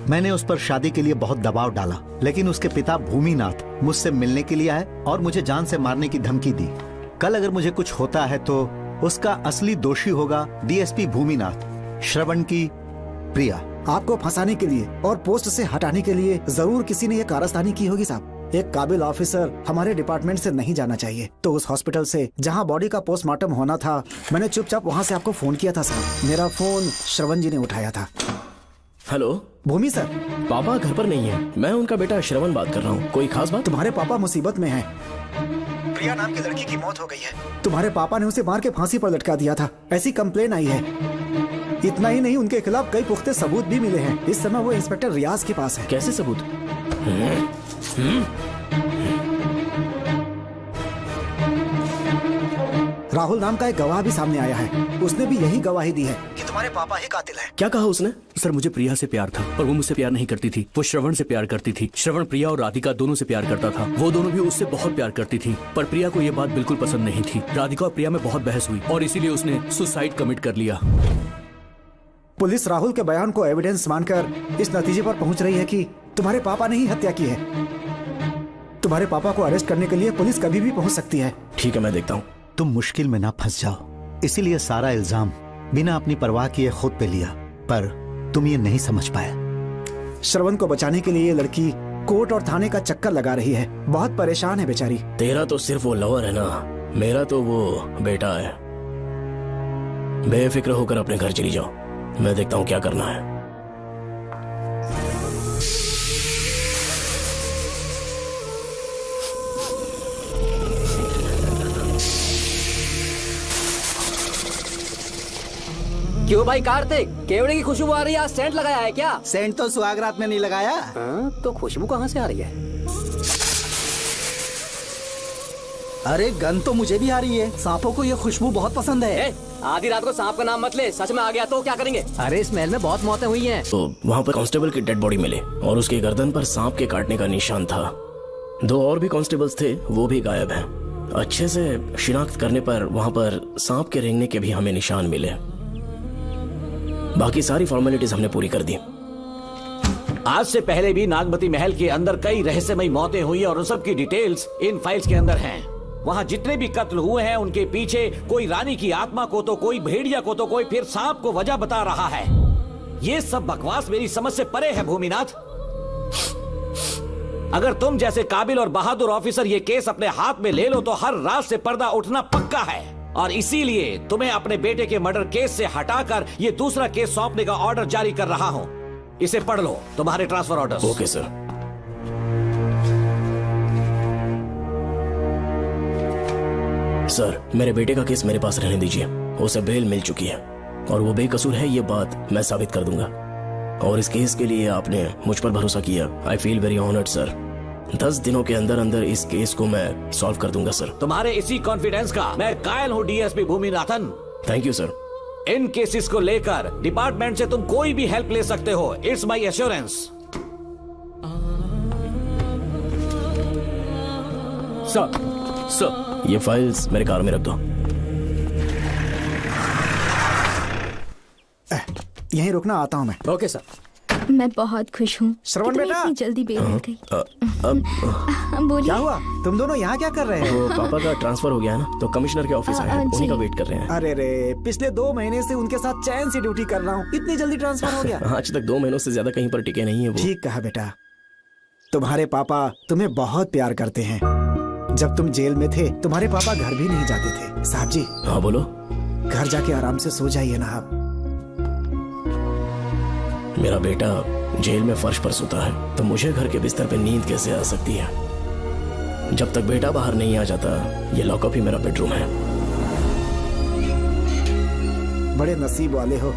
मैंने उस पर शादी के लिए बहुत दबाव डाला, लेकिन उसके पिता भूमिनाथ मुझसे मिलने के लिए आए और मुझे जान से मारने की धमकी दी। कल अगर मुझे कुछ होता है तो उसका असली दोषी होगा डीएसपी भूमिनाथ। श्रवण की प्रिया। आपको फंसाने के लिए और पोस्ट से हटाने के लिए जरूर किसी ने ये कारस्तानी की होगी साहब। एक काबिल ऑफिसर हमारे डिपार्टमेंट से नहीं जाना चाहिए। तो उस हॉस्पिटल से जहां बॉडी का पोस्टमार्टम होना था, मैंने चुपचाप वहां से आपको फोन किया था साहब। मेरा फोन श्रवण जी ने उठाया था। हेलो भूमि सर। पापा घर पर नहीं है, मैं उनका बेटा श्रवण बात कर रहा हूँ। कोई खास बात? तुम्हारे पापा मुसीबत में हैं। प्रिया नाम की लड़की की मौत हो गई है। तुम्हारे पापा ने उसे मार के फांसी पर लटका दिया था, ऐसी कंप्लेन आई है। इतना ही नहीं, उनके खिलाफ कई पुख्ते सबूत भी मिले हैं। इस समय वो इंस्पेक्टर रियाज के पास है। कैसे सबूत? राहुल नाम का एक गवाह भी सामने आया है। उसने भी यही गवाही दी है कि तुम्हारे पापा ही कातिल हैं। क्या कहा उसने? सर, मुझे प्रिया से प्यार था, पर वो मुझसे प्यार नहीं करती थी। वो श्रवण से प्यार करती थी। श्रवण प्रिया और राधिका दोनों से प्यार करता था। वो दोनों भी उससे बहुत प्यार करती थी, पर प्रिया को ये बात बिल्कुल पसंद नहीं थी। राधिका और प्रिया में बहुत बहस हुई और इसीलिए उसने सुसाइड कमिट कर लिया। पुलिस राहुल के बयान को एविडेंस मानकर इस नतीजे पर पहुंच रही है कि तुम्हारे पापा ने ही हत्या की है। तुम्हारे पापा को अरेस्ट करने के लिए पुलिस कभी भी पहुंच सकती है। ठीक है, मैं देखता हूँ। तुम मुश्किल में ना फंस जाओ, इसीलिए सारा इल्जाम बिना अपनी परवाह किए खुद पे लिया, पर तुम ये नहीं समझ पाए। श्रवण को बचाने के लिए ये लड़की कोर्ट और थाने का चक्कर लगा रही है। बहुत परेशान है बेचारी। तेरा तो सिर्फ वो लवर है ना, मेरा तो वो बेटा है। बेफिक्र होकर अपने घर चली जाओ, मैं देखता हूँ क्या करना है। क्यों भाई कार्तिक, केवड़े की खुशबू आ रही है? सेंट लगाया है क्या? सेंट तो सुहागरात में नहीं लगाया। तो खुशबू कहाँ से आ रही है? अरे गन तो मुझे भी आ रही है। सांपों को ये खुशबू बहुत पसंद है। आधी रात को सांप का नाम मत ले, सच में आ गया तो क्या करेंगे? अरे इस महल में बहुत मौतें हुई हैं। तो वहाँ पर कांस्टेबल की डेड बॉडी मिली और उसकी गर्दन पर सांप के काटने का निशान था। 2 और भी कांस्टेबल्स थे, वो भी गायब हैं। अच्छे से शिनाख्त करने पर वहाँ पर सांप के रेंगने के भी हमें निशान मिले। बाकी सारी फॉर्मेलिटीज हमने पूरी कर दी। आज से पहले भी नागमती महल के अंदर कई रहस्यमयी मौतें हुई और उन सब की डिटेल्स इन फाइल्स के अंदर हैं। वहाँ जितने भी कत्ल हुए हैं उनके पीछे कोई रानी की आत्मा को तो कोई भेड़िया को तो कोई फिर सांप को वजह बता रहा है। ये सब बकवास मेरी समझ से परे है भूमिनाथ। अगर तुम जैसे काबिल और बहादुर ऑफिसर ये केस अपने हाथ में ले लो तो हर रात से पर्दा उठना पक्का है, और इसीलिए तुम्हें अपने बेटे के मर्डर केस से हटाकर ये दूसरा केस सौंपने का ऑर्डर जारी कर रहा हूं। इसे पढ़ लो, तुम्हारे transfer order. Okay sir. Sir, मेरे बेटे का केस मेरे पास रहने दीजिए। उसे बेल मिल चुकी है और वो बेकसूर है, ये बात मैं साबित कर दूंगा। और इस केस के लिए आपने मुझ पर भरोसा किया। I feel very honoured sir. 10 दिनों के अंदर अंदर इस केस को मैं सॉल्व कर दूंगा सर। तुम्हारे इसी कॉन्फिडेंस का मैं कायल हूँ DSP Bhuminathan. Thank you sir. In cases को लेकर डिपार्टमेंट से तुम कोई भी हेल्प ले सकते हो। It's my assurance. सर ये फाइल्स मेरे कार में रख दो। यहीं रुकना, आता हूँ मैं। Okay sir. मैं बहुत खुश हूँ। श्रवण बेटा, इतनी जल्दी बेल मिल गई। बोलिए। क्या हुआ? तुम दोनों यहाँ क्या कर रहे वो हैं? पापा का ट्रांसफर हो गया है ना, तो कमिश्नर के ऑफिस आए हैं, उन्हीं का वेट कर रहे हैं। अरे रे, पिछले 2 महीने से उनके साथ चैन से ड्यूटी कर रहा हूँ, इतनी जल्दी ट्रांसफर हो गया? आज तक 2 महीनों से ज्यादा कहीं पर टिके नहीं है वो। ठीक कहा बेटा, तुम्हारे पापा तुम्हें बहुत प्यार करते हैं। जब तुम जेल में थे तुम्हारे पापा घर भी नहीं जाते थे। साहब जी। हाँ बोलो। घर जाके आराम से सो जाइए ना आप। मेरा बेटा जेल में फर्श पर सोता है तो मुझे घर के बिस्तर पे नींद कैसे आ सकती है? जब तक बेटा बाहर नहीं आ जाता, ये लॉकअप ही मेरा बेडरूम है। बड़े नसीब वाले हो,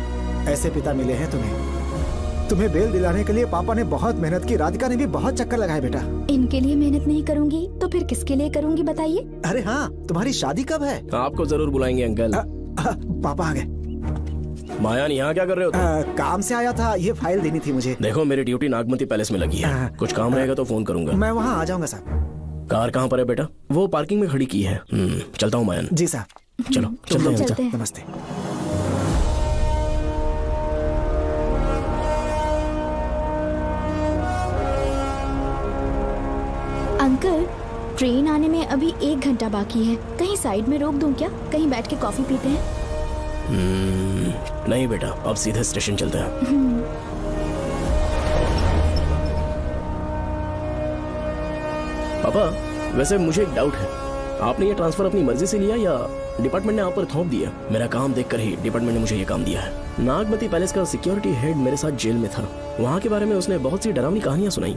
ऐसे पिता मिले हैं तुम्हें। तुम्हें बेल दिलाने के लिए पापा ने बहुत मेहनत की, राधिका ने भी बहुत चक्कर लगाए बेटा। इनके लिए मेहनत नहीं करूंगी तो फिर किसके लिए करूंगी बताइए? अरे हाँ, तुम्हारी शादी कब है? आपको जरूर बुलाएंगे अंकल। पापा आ गए। मायान, यहाँ क्या कर रहे हो तुम? काम से आया था, ये फाइल देनी थी मुझे। देखो मेरी ड्यूटी नागमती पैलेस में लगी है, कुछ काम रहेगा तो फोन करूंगा। मैं वहाँ आ जाऊंगा साहब। कार कहाँ पर है बेटा? वो पार्किंग में खड़ी की है। चलता हूँ मायान। जी साहब। चलो चलते हैं। नमस्ते। अंकल, ट्रेन आने में अभी 1 घंटा बाकी है, कहीं साइड में रोक दूं क्या? कहीं बैठ के कॉफी पीते हैं? नहीं बेटा, अब सीधे स्टेशन चलते हैं। पापा, वैसे मुझे एक डाउट है, आपने ये ट्रांसफर अपनी मर्जी से लिया या डिपार्टमेंट ने आप पर थोप दिया? मेरा काम देखकर ही डिपार्टमेंट ने मुझे ये काम दिया है। नागमती पैलेस का सिक्योरिटी हेड मेरे साथ जेल में था, वहाँ के बारे में उसने बहुत सी डरावनी कहानियां सुनाई।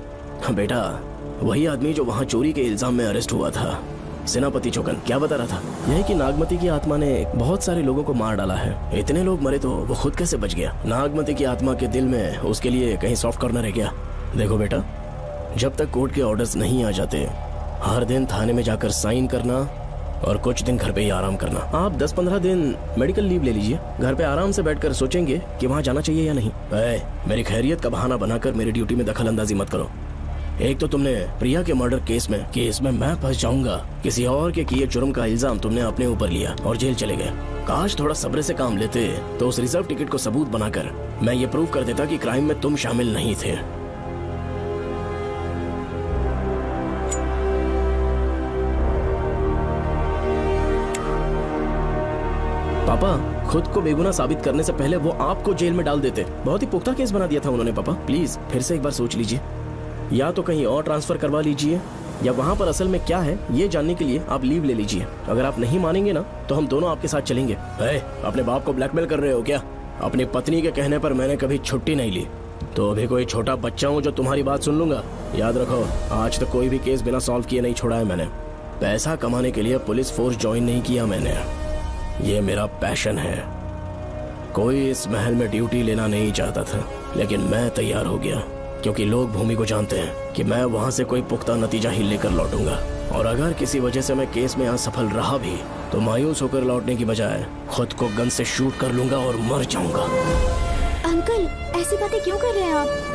बेटा, वही आदमी जो वहाँ चोरी के इल्जाम में अरेस्ट हुआ था, सेनापति चौकन, क्या बता रहा था? यह कि नागमती की आत्मा ने बहुत सारे लोगों को मार डाला है। इतने लोग मरे तो वो खुद कैसे बच गया? नागमती की आत्मा के दिल में उसके लिए कहीं सॉफ्ट कॉर्नर है क्या? देखो बेटा, जब तक कोर्ट के ऑर्डर्स नहीं आ जाते, हर दिन थाने में जाकर साइन करना और कुछ दिन घर पे ही आराम करना। आप 10-15 दिन मेडिकल लीव ले लीजिए, घर पे आराम से बैठकर सोचेंगे कि वहाँ जाना चाहिए या नहीं। मेरी खैरियत का बहाना बनाकर मेरी ड्यूटी में दखल अंदाजी मत करो। एक तो तुमने प्रिया के मर्डर केस में कि इसमें मैं फंस जाऊंगा, किसी और के किए जुर्म का इल्जाम तुमने अपने ऊपर लिया और जेल चले गए। काश थोड़ा सब्र से काम लेते तो उस रिजर्व टिकट को सबूत बनाकर मैं ये प्रूव कर देता कि क्राइम में तुम शामिल नहीं थे। पापा, खुद को बेगुनाह साबित करने से पहले वो आपको जेल में डाल देते। बहुत ही पुख्ता केस बना दिया था उन्होंने। पापा प्लीज फिर से एक बार सोच लीजिए, या तो कहीं और ट्रांसफर करवा लीजिए या वहाँ पर असल में क्या है ये जानने के लिए आप लीव ले लीजिए। अगर आप नहीं मानेंगे ना तो हम दोनों आपके साथ चलेंगे। अपने बाप को ब्लैकमेल कर रहे हो क्या? अपनी पत्नी के कहने पर मैंने कभी छुट्टी नहीं ली, तो अभी कोई छोटा बच्चा हूँ जो तुम्हारी बात सुन लूंगा? याद रखो, आज तक कोई भी केस बिना सॉल्व किए नहीं छोड़ा है मैंने। पैसा कमाने के लिए पुलिस फोर्स ज्वाइन नहीं किया मैंने, ये मेरा पैशन है। कोई इस महल में ड्यूटी लेना नहीं चाहता था, लेकिन मैं तैयार हो गया क्योंकि लोग भूमि को जानते हैं कि मैं वहां से कोई पुख्ता नतीजा ही लेकर लौटूंगा। और अगर किसी वजह से मैं केस में असफल रहा भी तो मायूस होकर लौटने की बजाय खुद को गन से शूट कर लूंगा और मर जाऊंगा। अंकल, ऐसी बातें क्यों कर रहे हैं आप?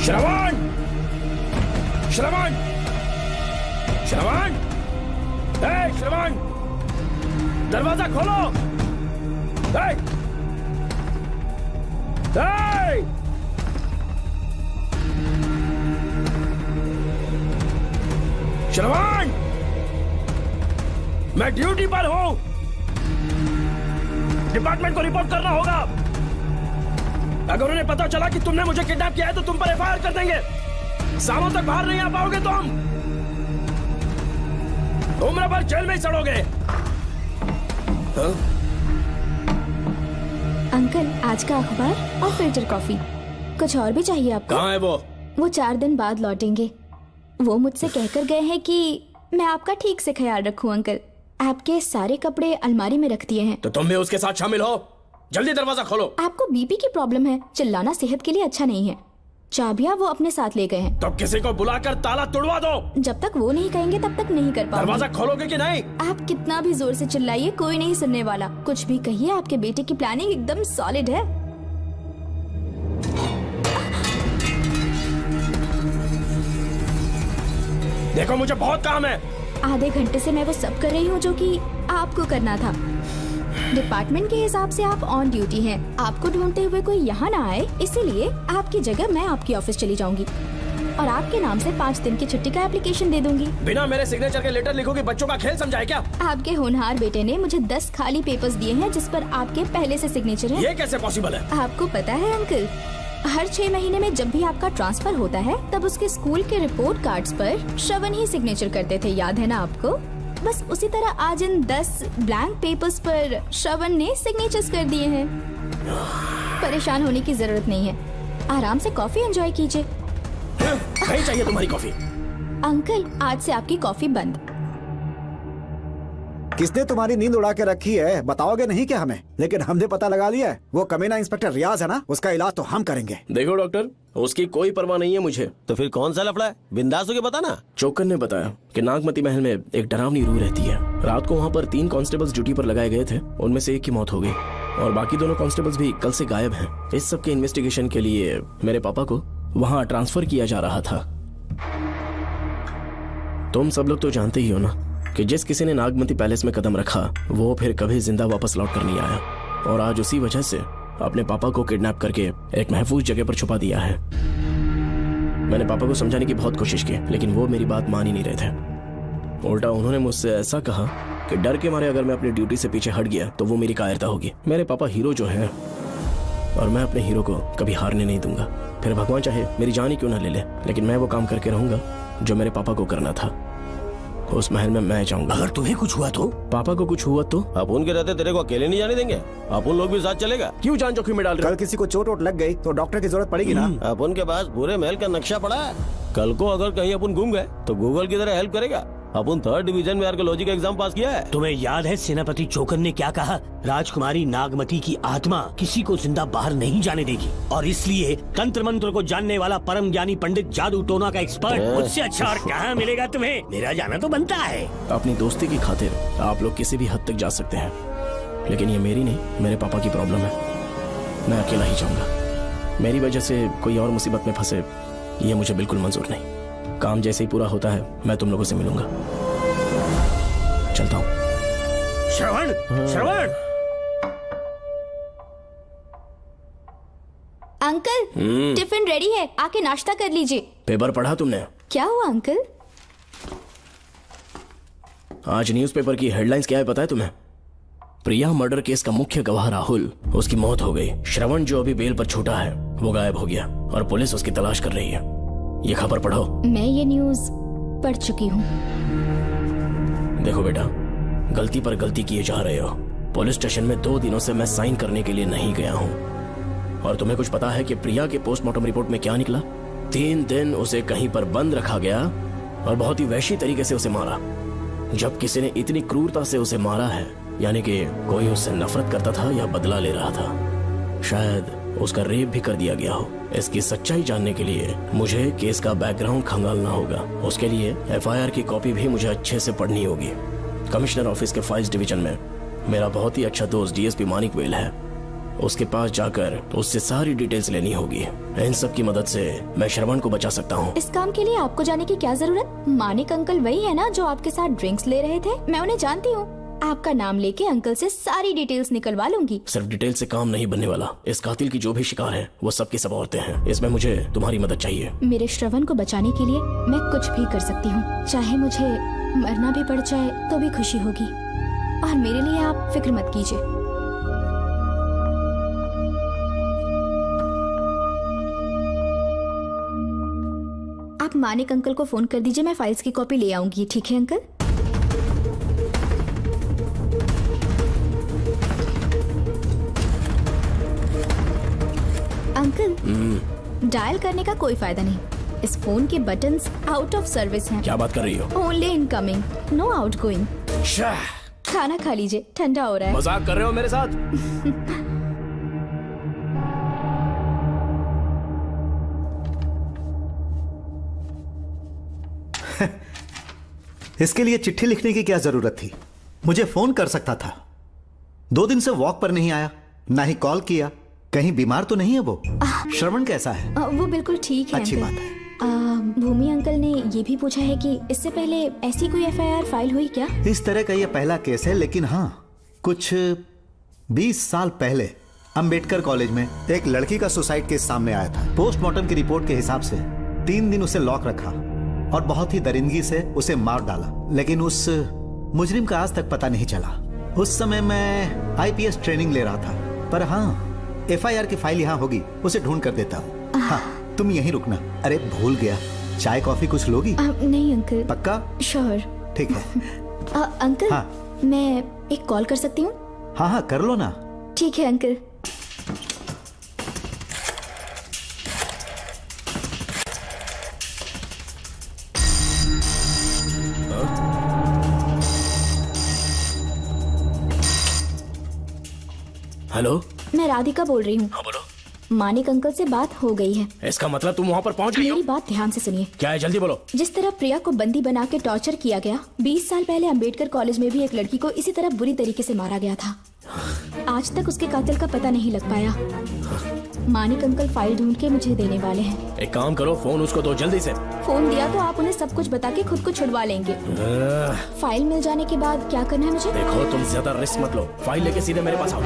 श्रवण! श्रवण! श्रवण, श्रवण, दरवाजा खोलो। श्रवण, मैं ड्यूटी पर हूं। डिपार्टमेंट को रिपोर्ट करना होगा। अगर उन्हें पता चला कि तुमने मुझे किडनैप किया है तो तुम पर एफआईआर कर देंगे। सालों तक बाहर नहीं आ पाओगे तुम। उम्र भर जेल में ही सड़ोगे। अंकल, आज का अखबार और फिल्टर कॉफी। कुछ और भी चाहिए आपको? कहाँ है वो? वो 4 दिन बाद लौटेंगे। वो मुझसे कहकर गए हैं कि मैं आपका ठीक से ख्याल रखूं अंकल। आपके सारे कपड़े अलमारी में रख दिए हैं। तो तुम भी उसके साथ शामिल हो। जल्दी दरवाजा खोलो। आपको बीपी की प्रॉब्लम है, चिल्लाना सेहत के लिए अच्छा नहीं है। चाबियां वो अपने साथ ले गए हैं। तो किसी को बुलाकर ताला तोड़वा दो। जब तक वो नहीं कहेंगे तब तक नहीं कर पाऊंगी। दरवाजा खोलोगे कि नहीं? आप कितना भी जोर से चिल्लाइए, कोई नहीं सुनने वाला। कुछ भी कहिए, आपके बेटे की प्लानिंग एकदम सॉलिड है। देखो, मुझे बहुत काम है। आधे घंटे से मैं वो सब कर रही हूँ जो कि आपको करना था। डिपार्टमेंट के हिसाब से आप ऑन ड्यूटी हैं। आपको ढूंढते हुए कोई यहाँ ना आए, इसीलिए आपकी जगह मैं आपकी ऑफिस चली जाऊंगी और आपके नाम से 5 दिन की छुट्टी का एप्लीकेशन दे दूंगी। बिना मेरे सिग्नेचर के लेटर लिखोगे? बच्चों का खेल समझाए क्या? आपके होनहार बेटे ने मुझे 10 खाली पेपर्स दिए हैं जिस पर आपके पहले से सिग्नेचर है। ये कैसे पॉसिबल है? आपको पता है अंकल, हर 6 महीने में जब भी आपका ट्रांसफर होता है तब उसके स्कूल के रिपोर्ट कार्ड्स पर श्रवण ही सिग्नेचर करते थे, याद है ना आपको? बस उसी तरह आज इन 10 ब्लैंक पेपर्स पर श्रवण ने सिग्नेचर्स कर दिए हैं। परेशान होने की जरूरत नहीं है, आराम से कॉफी एंजॉय कीजिए। नहीं चाहिए तुम्हारी कॉफी। अंकल, आज से आपकी कॉफी बंद। किसने तुम्हारी नींद उड़ा के रखी है बताओगे नहीं क्या हमें? लेकिन हमने पता लगा लिया है, वो कमीना इंस्पेक्टर रियाज है ना, उसका इलाज तो हम करेंगे। देखो डॉक्टर, उसकी कोई परवाह नहीं है मुझे। तो फिर कौन सा लफड़ा है? बिंदास होके बता ना। चोकर ने बताया कि नागमती महल में एक डरावनी रूह रहती है। रात को वहाँ पर 3 कांस्टेबल्स ड्यूटी पर लगाए गए थे, उनमें से एक की मौत हो गई और बाकी दोनों कांस्टेबल्स भी कल से गायब हैं। इस सब के इन्वेस्टिगेशन के लिए मेरे पापा को वहाँ ट्रांसफर किया जा रहा था। तुम सब लोग तो जानते ही हो ना कि जिस किसी ने नागमती पैलेस में कदम रखा वो फिर कभी जिंदा वापस लौट कर नहीं आया, और आज उसी वजह से अपने पापा को किडनैप करके एक महफूज जगह पर छुपा दिया है। मैंने पापा को समझाने की बहुत कोशिश की, लेकिन वो मेरी बात मान ही नहीं रहे थे। उल्टा उन्होंने मुझसे ऐसा कहा कि डर के मारे अगर मैं अपनी ड्यूटी से पीछे हट गया तो वो मेरी कायरता होगी। मेरे पापा हीरो जो है, और मैं अपने हीरो को कभी हारने नहीं दूंगा। फिर भगवान चाहे मेरी जान ही क्यों ना ले ले, लेकिन मैं वो काम करके रहूंगा जो मेरे पापा को करना था। उस महल में मैं जाऊंगा। अगर तुम्हें कुछ हुआ तो? पापा को कुछ हुआ तो? अपुन के रहते तेरे को अकेले नहीं जाने देंगे। अपुन लोग भी साथ चलेगा। क्यों जान जोखिम में डाल रहे? कल किसी को चोट वोट लग गई तो डॉक्टर की जरूरत पड़ेगी ना। अपुन के पास पूरे महल का नक्शा पड़ा है। कल को अगर कहीं अपन गुम गए तो गूगल की तरह हेल्प करेगा। अपन 3rd डिवीजन में आर्कियोलॉजी का एग्जाम पास किया है। तुम्हें याद है सेनापति चोकर ने क्या कहा? राजकुमारी नागमती की आत्मा किसी को जिंदा बाहर नहीं जाने देगी, और इसलिए तंत्र मंत्र को जानने वाला परम ज्ञानी पंडित जादू टोना का एक्सपर्ट मुझसे अच्छा और कहाँ मिलेगा तुम्हें? मेरा जाना तो बनता है। अपनी दोस्ती की खातिर आप लोग किसी भी हद तक जा सकते हैं, लेकिन ये मेरी नहीं, मेरे पापा की प्रॉब्लम है। मैं अकेला ही जाऊंगा। मेरी वजह से कोई और मुसीबत में फंसे ये मुझे बिल्कुल मंजूर नहीं। काम जैसे ही पूरा होता है मैं तुम लोगों से मिलूंगा। चलता हूँ। श्रवण, श्रवण। अंकल, टिफिन रेडी है, आके नाश्ता कर लीजिए। पेपर पढ़ा तुमने? क्या हुआ अंकल? आज न्यूज़पेपर की हेडलाइंस क्या है पता है तुम्हें? प्रिया मर्डर केस का मुख्य गवाह राहुल, उसकी मौत हो गई। श्रवण जो अभी बेल पर छूटा है वो गायब हो गया और पुलिस उसकी तलाश कर रही है। ये खबर पढ़ो। मैं ये न्यूज़ पढ़ चुकी हूँ। देखो बेटा, गलती पर गलती किए जा रहे हो। पुलिस स्टेशन में 2 दिनों से मैं साइन करने के लिए नहीं गया हूँ। और तुम्हें कुछ पता है कि प्रिया के पोस्टमार्टम रिपोर्ट में क्या निकला? 3 दिन उसे कहीं पर बंद रखा गया और बहुत ही वैशी तरीके से उसे मारा। जब किसी ने इतनी क्रूरता से उसे मारा है, यानी कि कोई उससे नफरत करता था या बदला ले रहा था। शायद उसका रेप भी कर दिया गया हो। इसकी सच्चाई जानने के लिए मुझे केस का बैकग्राउंड खंगालना होगा। उसके लिए एफआईआर की कॉपी भी मुझे अच्छे से पढ़नी होगी। कमिश्नर ऑफिस के फाइल्स डिवीजन में मेरा बहुत ही अच्छा दोस्त डीएसपी मानिक वेल है। उसके पास जाकर उससे सारी डिटेल्स लेनी होगी। इन सब की मदद से मैं श्रवण को बचा सकता हूँ। इस काम के लिए आपको जाने की क्या जरूरत? मानिक अंकल वही है ना जो आपके साथ ड्रिंक्स ले रहे थे? मैं उन्हें जानती हूँ। आपका नाम लेके अंकल से सारी डिटेल्स निकलवा लूंगी। सिर्फ डिटेल से काम नहीं बनने वाला। इस कातिल की जो भी शिकार है वो सबकी सब औरतें हैं। इसमें मुझे तुम्हारी मदद चाहिए। मेरे श्रवण को बचाने के लिए मैं कुछ भी कर सकती हूँ। चाहे मुझे मरना भी पड़ जाए तो भी खुशी होगी। और मेरे लिए आप फिक्र मत कीजिए। आप मानिक अंकल को फोन कर दीजिए, मैं फाइल्स की कॉपी ले आऊंगी। ठीक है अंकल? अंकल, डायल करने का कोई फायदा नहीं। इस फोन के बटन्स आउट ऑफ सर्विस हैं। क्या बात कर रही हो? Only incoming, no outgoing. खाना खा लीजिए, ठंडा हो रहा है। मजाक कर रहे हो मेरे साथ? इसके लिए चिट्ठी लिखने की क्या जरूरत थी? मुझे फोन कर सकता था। 2 दिन से वॉक पर नहीं आया, ना ही कॉल किया। कहीं बीमार तो नहीं है वो? श्रवण कैसा है? वो बिल्कुल ठीक है। अच्छी अंकल। बात है। भूमि अंकल ने ये भी पूछा है कि इससे पहले ऐसी कोई FIR फाइल हुई क्या? इस तरह का ये पहला केस है, लेकिन हाँ, कुछ 20 साल पहले अंबेडकर कॉलेज में एक लड़की का सुसाइड केस सामने आया था। पोस्टमार्टम की रिपोर्ट के हिसाब से 3 दिन उसे लॉक रखा और बहुत ही दरिंदगी से उसे मार डाला, लेकिन उस मुजरिम का आज तक पता नहीं चला। उस समय मैं IPS ट्रेनिंग ले रहा था, पर हाँ, FIR की फाइल यहाँ होगी, उसे ढूंढ कर देता हूँ। हाँ, तुम यहीं रुकना। अरे भूल गया, चाय कॉफी कुछ लोगी? नहीं अंकल। पक्का? श्योर। ठीक है। अंकल, हाँ। मैं एक कॉल कर सकती हूँ? हाँ हाँ, कर लो ना। ठीक है अंकल। हेलो, मैं राधिका बोल रही हूँ। हाँ बोलो। मानिक अंकल से बात हो गई है। इसका मतलब तुम वहाँ पर पहुँच गई हो? मेरी बात ध्यान से सुनिए। क्या है, जल्दी बोलो। जिस तरह प्रिया को बंदी बना के टॉर्चर किया गया, 20 साल पहले अंबेडकर कॉलेज में भी एक लड़की को इसी तरह बुरी तरीके से मारा गया था। आज तक उसके कातिल का पता नहीं लग पाया। मानिक अंकल फाइल ढूंढ के मुझे देने वाले हैं। एक काम करो, फोन उसको दो जल्दी से। फोन दिया तो आप उन्हें सब कुछ बता के खुद को छुड़वा लेंगे। फाइल मिल जाने के बाद क्या करना है मुझे? देखो, तुम ज्यादा रिस्क मत लो। फाइल लेके सीधे मेरे पास आओ।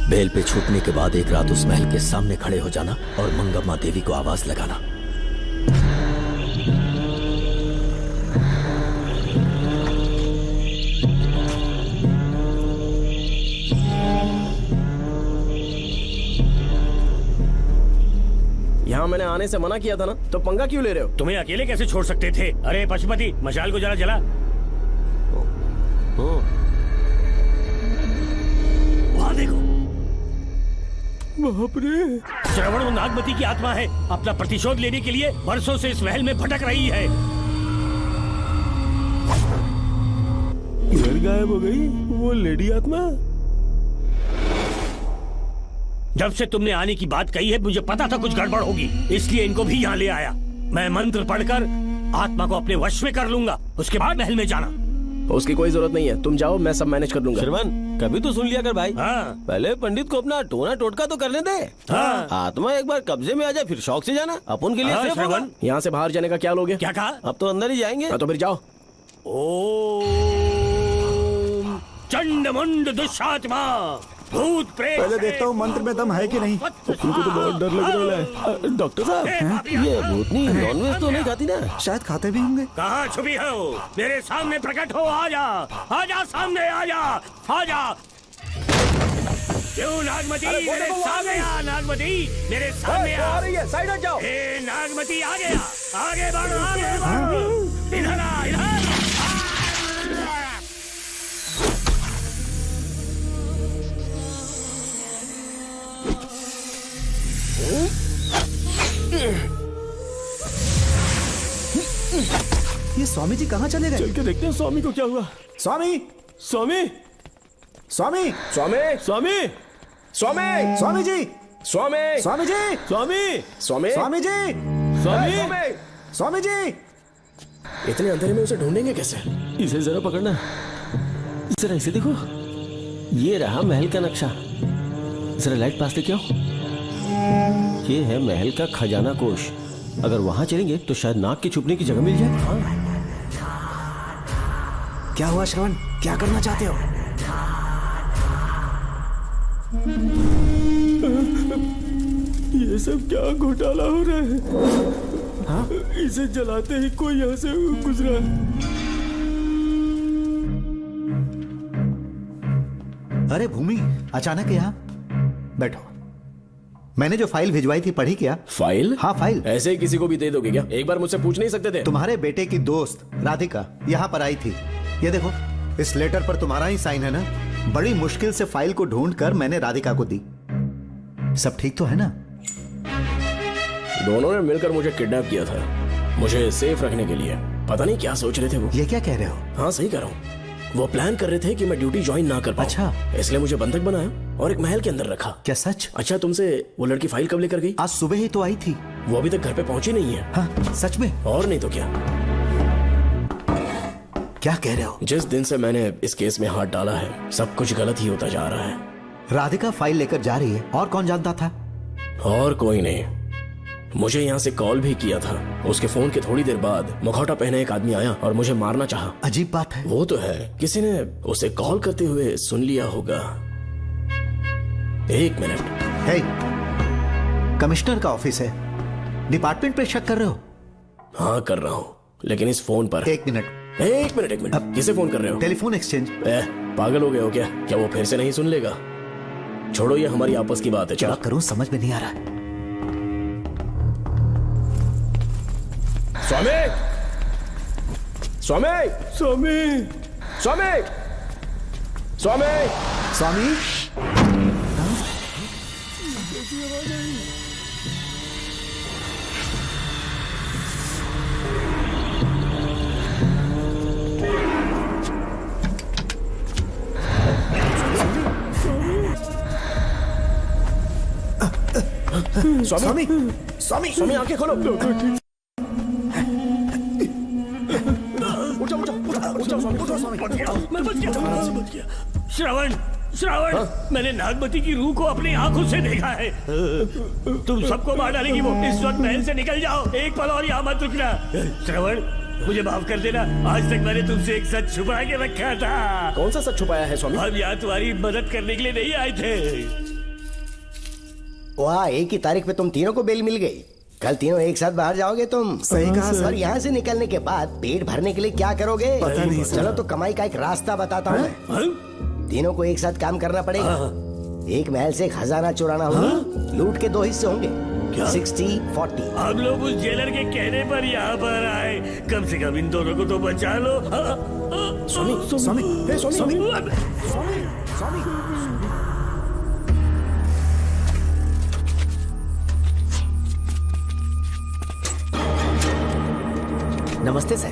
बेल पे छूटने के बाद एक रात उस महल के सामने खड़े हो जाना और मंगम्मा देवी को आवाज लगाना। यहाँ मैंने आने से मना किया था ना, तो पंगा क्यों ले रहे हो? तुम्हें अकेले कैसे छोड़ सकते थे? अरे पशुपति, मशाल को जरा जला। वहाँ देखो। बाप रे! श्रवण वो नागमती की आत्मा है, अपना प्रतिशोध लेने के लिए वर्षों से इस महल में भटक रही है। घर गायब हो गई वो लेडी आत्मा। जब से तुमने आने की बात कही है मुझे पता था कुछ गड़बड़ होगी, इसलिए इनको भी यहाँ ले आया। मैं मंत्र पढ़कर आत्मा को अपने वश में कर लूंगा, उसके बाद महल में जाना। उसकी कोई जरूरत नहीं है, तुम जाओ, मैं सब मैनेज कर लूंगा। श्रवण, कभी तो सुन लिया कर भाई। हाँ। पहले पंडित को अपना टोना टोटका तो करने दे। हाँ। आत्मा एक बार कब्जे में आ जाए फिर शौक से जाना, अपन के लिए हाँ, सेफ होगा। यहाँ से बाहर जाने का क्या लोगे? क्या कहा? अब तो अंदर ही जाएंगे। तो फिर जाओ। ओम चंडमुंड दुष्टात्मा भूत प्रेत। पहले देखता हूँ मंत्र में दम है कि नहीं। तुमको तो बहुत डर लग रहा है। डॉक्टर साहब, ये भूतनी नॉनवेज तो नहीं खाती ना? शायद खाते भी होंगे। कहाँ छुपी हो? मेरे सामने प्रकट हो, आजा, आजा सामने, आजा, आजा। क्यों नागमती मेरे सामने आ, नागमती मेरे सामने आ। साइड हट जाओ। ए नागमती आ गया, आगे बढ़, आगे बढ़, इधर आ, इधर। ये स्वामी जी कहाँ चले गए? चल के देखते हैं स्वामी को क्या हुआ। स्वामी, स्वामी, स्वामी, स्वामी, स्वामी, स्वामी, स्वामी जी, स्वामी, स्वामी जी, स्वामी, स्वामी, स्वामी जी, स्वामी, स्वामी जी। इतने अंधेरे में उसे ढूंढेंगे कैसे? इसे जरा पकड़ना, जरा इसे देखो, ये रहा महल का नक्शा। जरा लाइट पास लेके आओ। ये है महल का खजाना कोष। अगर वहां चलेंगे तो शायद नाग के छुपने की जगह मिल जाए। हाँ। क्या हुआ श्रवण, क्या करना चाहते हो? ये सब क्या घोटाला हो रहा है? हाँ? इसे जलाते ही कोई यहाँ से गुजरा। अरे भूमि, अचानक यहाँ? बैठो। मैंने जो फाइल भिजवाई थी पढ़ी क्या? फाइल? हाँ फाइल। ऐसे ही किसी को भी दे दोगे क्या? एक बार मुझसे पूछ नहीं सकते थे? तुम्हारे बेटे की दोस्त राधिका यहाँ पर आई थी। ये देखो, इस लेटर पर तुम्हारा ही साइन है ना? बड़ी मुश्किल से फाइल को ढूंढकर मैंने राधिका को दी। सब ठीक तो है ना? दोनों ने मिलकर मुझे किडनैप किया था, मुझे सेफ रखने के लिए। पता नहीं क्या सोच रहे थे वो। ये क्या कह रहे हो? हाँ सही कह रहा हूँ। वो प्लान कर रहे थे कि मैं ड्यूटी ज्वाइन ना कर पाऊं। अच्छा। इसलिए मुझे बंधक बनाया और एक महल के अंदर रखा। क्या सच? अच्छा, तुमसे वो लड़की फाइल कब लेकर गई? आज सुबह ही तो आई थी। वो अभी तक घर पे पहुंची नहीं है। हाँ, सच में? और नहीं तो क्या। क्या कह रहे हो? जिस दिन से मैंने इस केस में हाथ डाला है सब कुछ गलत ही होता जा रहा है। राधिका फाइल लेकर जा रही है, और कौन जानता था? और कोई नहीं। मुझे यहाँ से कॉल भी किया था। उसके फोन के थोड़ी देर बाद मुखौटा पहने एक आदमी आया और मुझे मारना चाहा। अजीब बात है। वो तो है, किसी ने उसे कॉल करते हुए सुन लिया होगा। एक मिनट। हे, कमिश्नर का ऑफिस है, डिपार्टमेंट पे शक कर रहे हो? हाँ कर रहा हूँ, लेकिन इस फोन पर। एक मिनट। अब किसे फोन कर रहे हो? Telephone exchange. पागल हो गए हो क्या? क्या वो फिर से नहीं सुन लेगा? छोड़ो, ये हमारी आपस की बात है। क्या करूं समझ में नहीं आ रहा। स्वामी, स्वामी स्वामी स्वामी स्वामी स्वामी स्वामी स्वामी स्वामी आंखें खोलो। मैं बच गया। श्रवण श्रवण, मैंने नागमती की रूह को अपनी आंखों से देखा है। तुम सबको मार डालेगी वो। इस वक्त महल से निकल जाओ, एक पल और यहाँ मत रुकना। श्रवण, मुझे माफ कर देना, आज तक मैंने तुमसे एक सच छुपा के रखा था। कौन सा सच छुपाया है स्वामी? हम यहाँ तुम्हारी मदद करने के लिए नहीं आए थे। वाह, एक ही तारीख पे तुम तीनों को बेल मिल गई। कल तीनों एक साथ बाहर जाओगे तुम। सही कहा सर। और यहाँ से निकलने के बाद पेट भरने के लिए क्या करोगे? पता नहीं सर। चलो तो कमाई का एक रास्ता बताता हूँ मैं। तीनों को एक साथ काम करना पड़ेगा। एक महल से खजाना चुराना होगा। लूट के 2 हिस्से होंगे, 60-40। हम लोग उस जेलर के कहने पर यहाँ पर आए। कम से कम इन दोनों को तो बचा लो। स्वामी स्वामी स्वामी स्वामी। नमस्ते सर।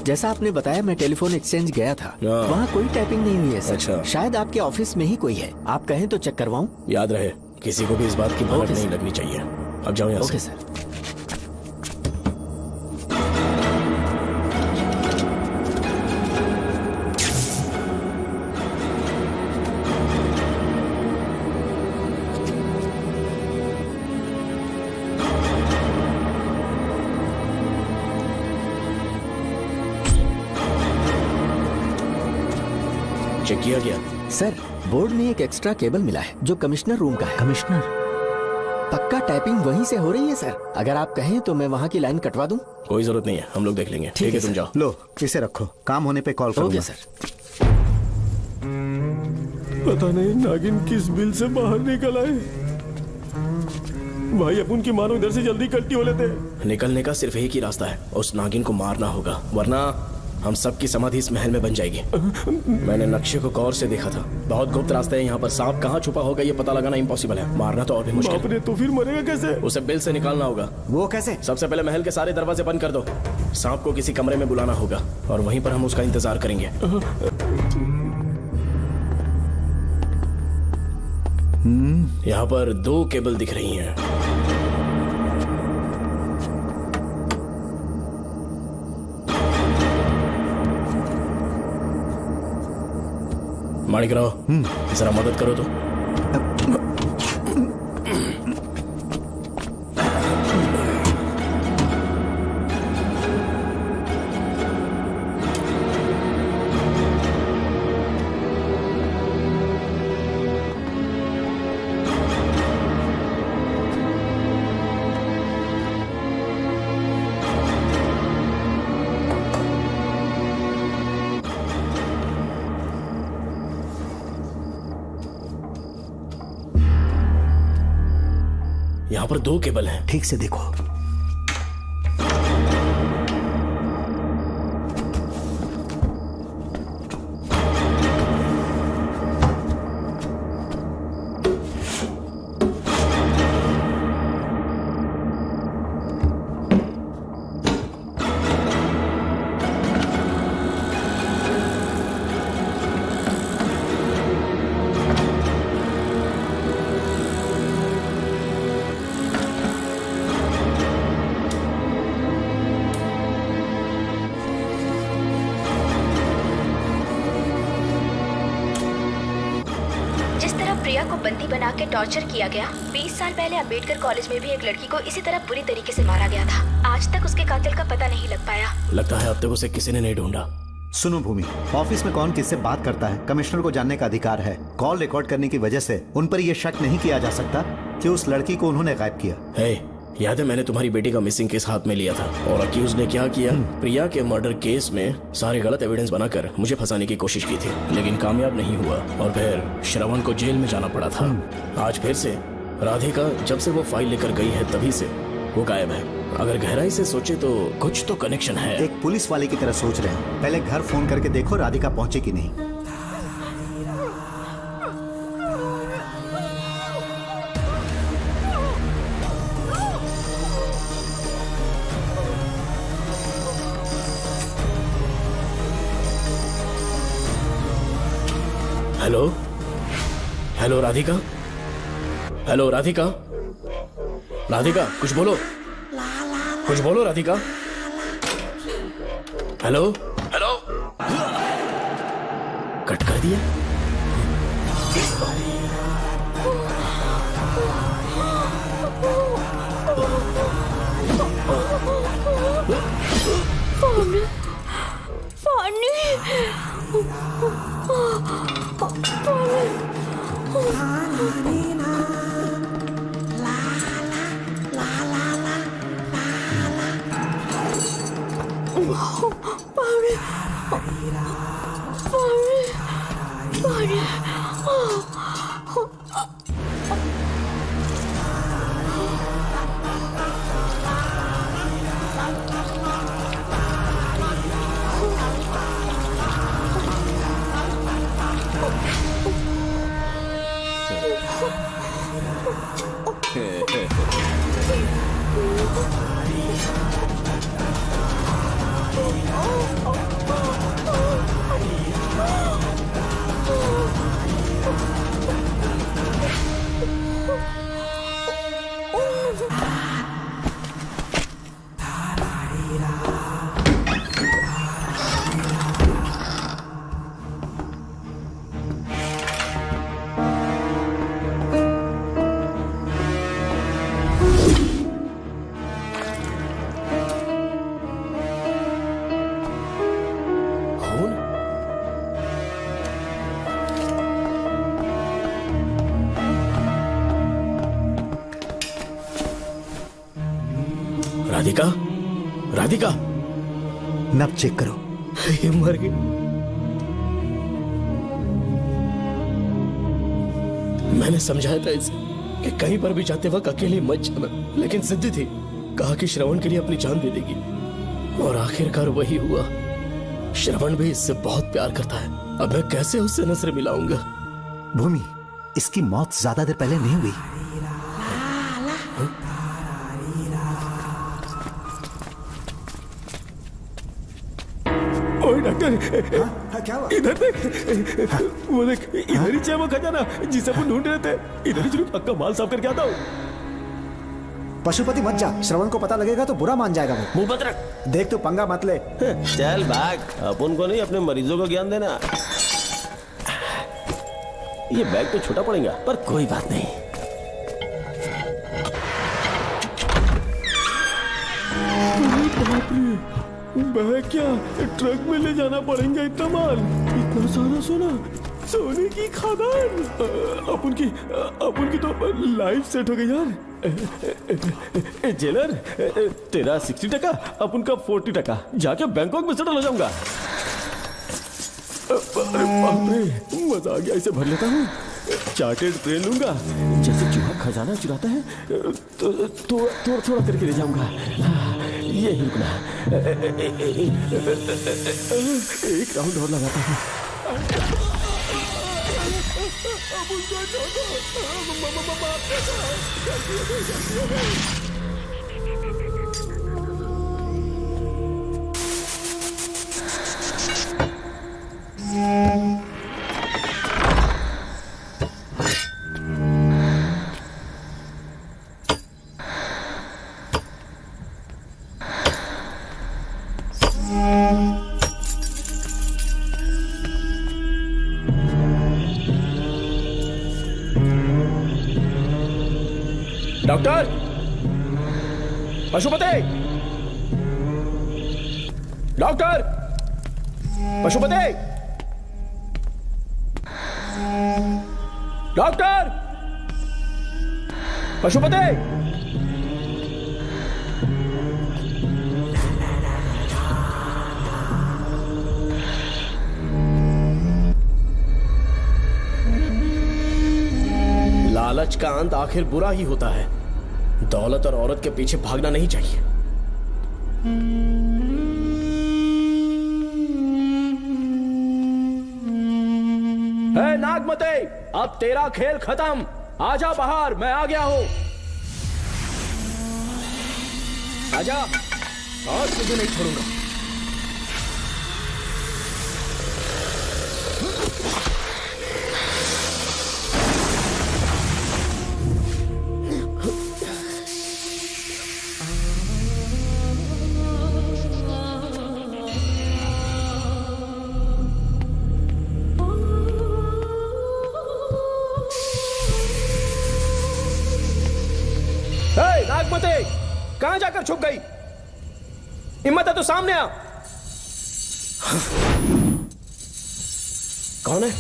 जैसा आपने बताया, मैं टेलीफोन एक्सचेंज गया था, वहाँ कोई टैपिंग नहीं हुई है सर। अच्छा। शायद आपके ऑफिस में ही कोई है, आप कहें तो चेक करवाऊं? याद रहे, किसी को भी इस बात की भनक नहीं लगनी चाहिए। अब जाओ यहाँ से। Okay sir. चेक किया गया सर। बोर्ड में एक एक्स्ट्रा केबल मिला है जो कमिश्नर रूम का है। कमिश्नर? पक्का टाइपिंग वहीं से हो रही है सर। अगर आप कहें तो मैं वहाँ की लाइन कटवा दूं? कोई जरूरत नहीं है, हम लोग देख लेंगे। ठीक है, तुम जाओ। लो इसे रखो, काम होने पे कॉल करूंगा। Okay sir. पता नहीं नागिन किस बिल से बाहर निकल आए। भाई अपन की मानो इधर से जल्दी कट्टी हो लेते। निकलने का सिर्फ एक ही रास्ता है, उस नागिन को मारना होगा, वरना हम सबकी समाधि इस महल में बन जाएगी। मैंने नक्शे को गौर से देखा था, बहुत गुप्त रास्ता है यहाँ पर। सांप कहाँ छुपा होगा ये पता लगाना इम्पॉसिबल है, मारना तो और भी मुश्किल है। तो फिर मरेगा कैसे? उसे बिल से निकालना होगा। वो कैसे? सबसे पहले महल के सारे दरवाजे बंद कर दो। सांप को किसी कमरे में बुलाना होगा और वहीं पर हम उसका इंतजार करेंगे। यहाँ पर 2 केबल दिख रही हैं। माणिकराव, जरा मदद करो तो। यहाँ पर 2 केबल हैं। ठीक से देखो। प्रिया को बंदी बना के टॉर्चर किया गया, 20 साल पहले अम्बेडकर कॉलेज में भी एक लड़की को इसी तरह बुरी तरीके से मारा गया था। आज तक उसके कातिल का पता नहीं लग पाया। लगता है अब तक उसे किसी ने नहीं ढूंढा। सुनो भूमि, ऑफिस में कौन किससे बात करता है कमिश्नर को जानने का अधिकार है। कॉल रिकॉर्ड करने की वजह से उन पर यह शक नहीं किया जा सकता कि उस लड़की को उन्होंने गायब किया। याद है मैंने तुम्हारी बेटी का मिसिंग केस हाथ में लिया था और अक्यूज ने क्या किया, प्रिया के मर्डर केस में सारे गलत एविडेंस बनाकर मुझे फंसाने की कोशिश की थी, लेकिन कामयाब नहीं हुआ और फिर श्रवण को जेल में जाना पड़ा था। आज फिर से राधिका जब से वो फाइल लेकर गई है तभी से वो गायब है। अगर गहराई से सोचे तो कुछ तो कनेक्शन है। एक पुलिस वाले की तरह सोच रहे हैं। पहले घर फोन करके देखो राधिका पहुंचे कि नहीं। Hello hello Radhika, hello Radhika, Radhika कुछ बोलो, कुछ बोलो राधिका। हेलो हेलो, कट कर दिया। राधिका, राधिका, नब चेक करो। ये मर गई। मैंने समझाया था इसे कि कहीं पर भी जाते वक्त अकेले मत जाना, लेकिन जिद्दी थी। कहा कि श्रवण के लिए अपनी जान दे देगी, और आखिरकार वही हुआ। श्रवण भी इससे बहुत प्यार करता है। अब मैं कैसे उससे नजर मिलाऊंगा? भूमि, इसकी मौत ज्यादा देर पहले नहीं हुई। ओए डॉक्टर, क्या हुआ? इधर देख, वो देख, इधर ही है वो खजाना जिसे अपन ढूंढ रहे थे। इधर ही चलो, पक्का माल साफ करके आता हूँ। पशुपति मत जा, श्रवण को पता लगेगा तो बुरा मान जाएगा वो। मुंह बंद रख। देख तू पंगा मत ले। चल भाग, अपन को नहीं अपने मरीजों को ज्ञान देना। ये बैग तो छोटा पड़ेगा, पर कोई बात नहीं। बैग क्या ट्रक में ले जाना पड़ेगा? इतना माल, इतना सारा सोना, सोने की खादान। अपन की तो लाइफ सेट हो गई यार। जेलर, तेरा 60%, अपन का 40%। जाके बैंकॉक में सेटल हो जाऊंगा। अरे बाप रे, मजा आ गया। इसे भर लेता हूँ। चार्टेड ट्रेन लूंगा, जैसे चूहा खजाना चुराता है तो थोड़ा थोड़ा करके ले जाऊंगा। ये ही रुकना। एक राउंड और लगाता हूँ। Doctor, Pashupati, doctor, Pashupati, doctor, Pashupati. लालच का अंत आखिर बुरा ही होता है। दौलत और औरत के पीछे भागना नहीं चाहिए। नागमते, अब तेरा खेल खत्म। आजा बाहर, मैं आ गया हूं। आजा, और तुझे नहीं छोड़ूंगा। नागमते, कहां जाकर छुप गई? हिम्मत है तो सामने आ। कौन है?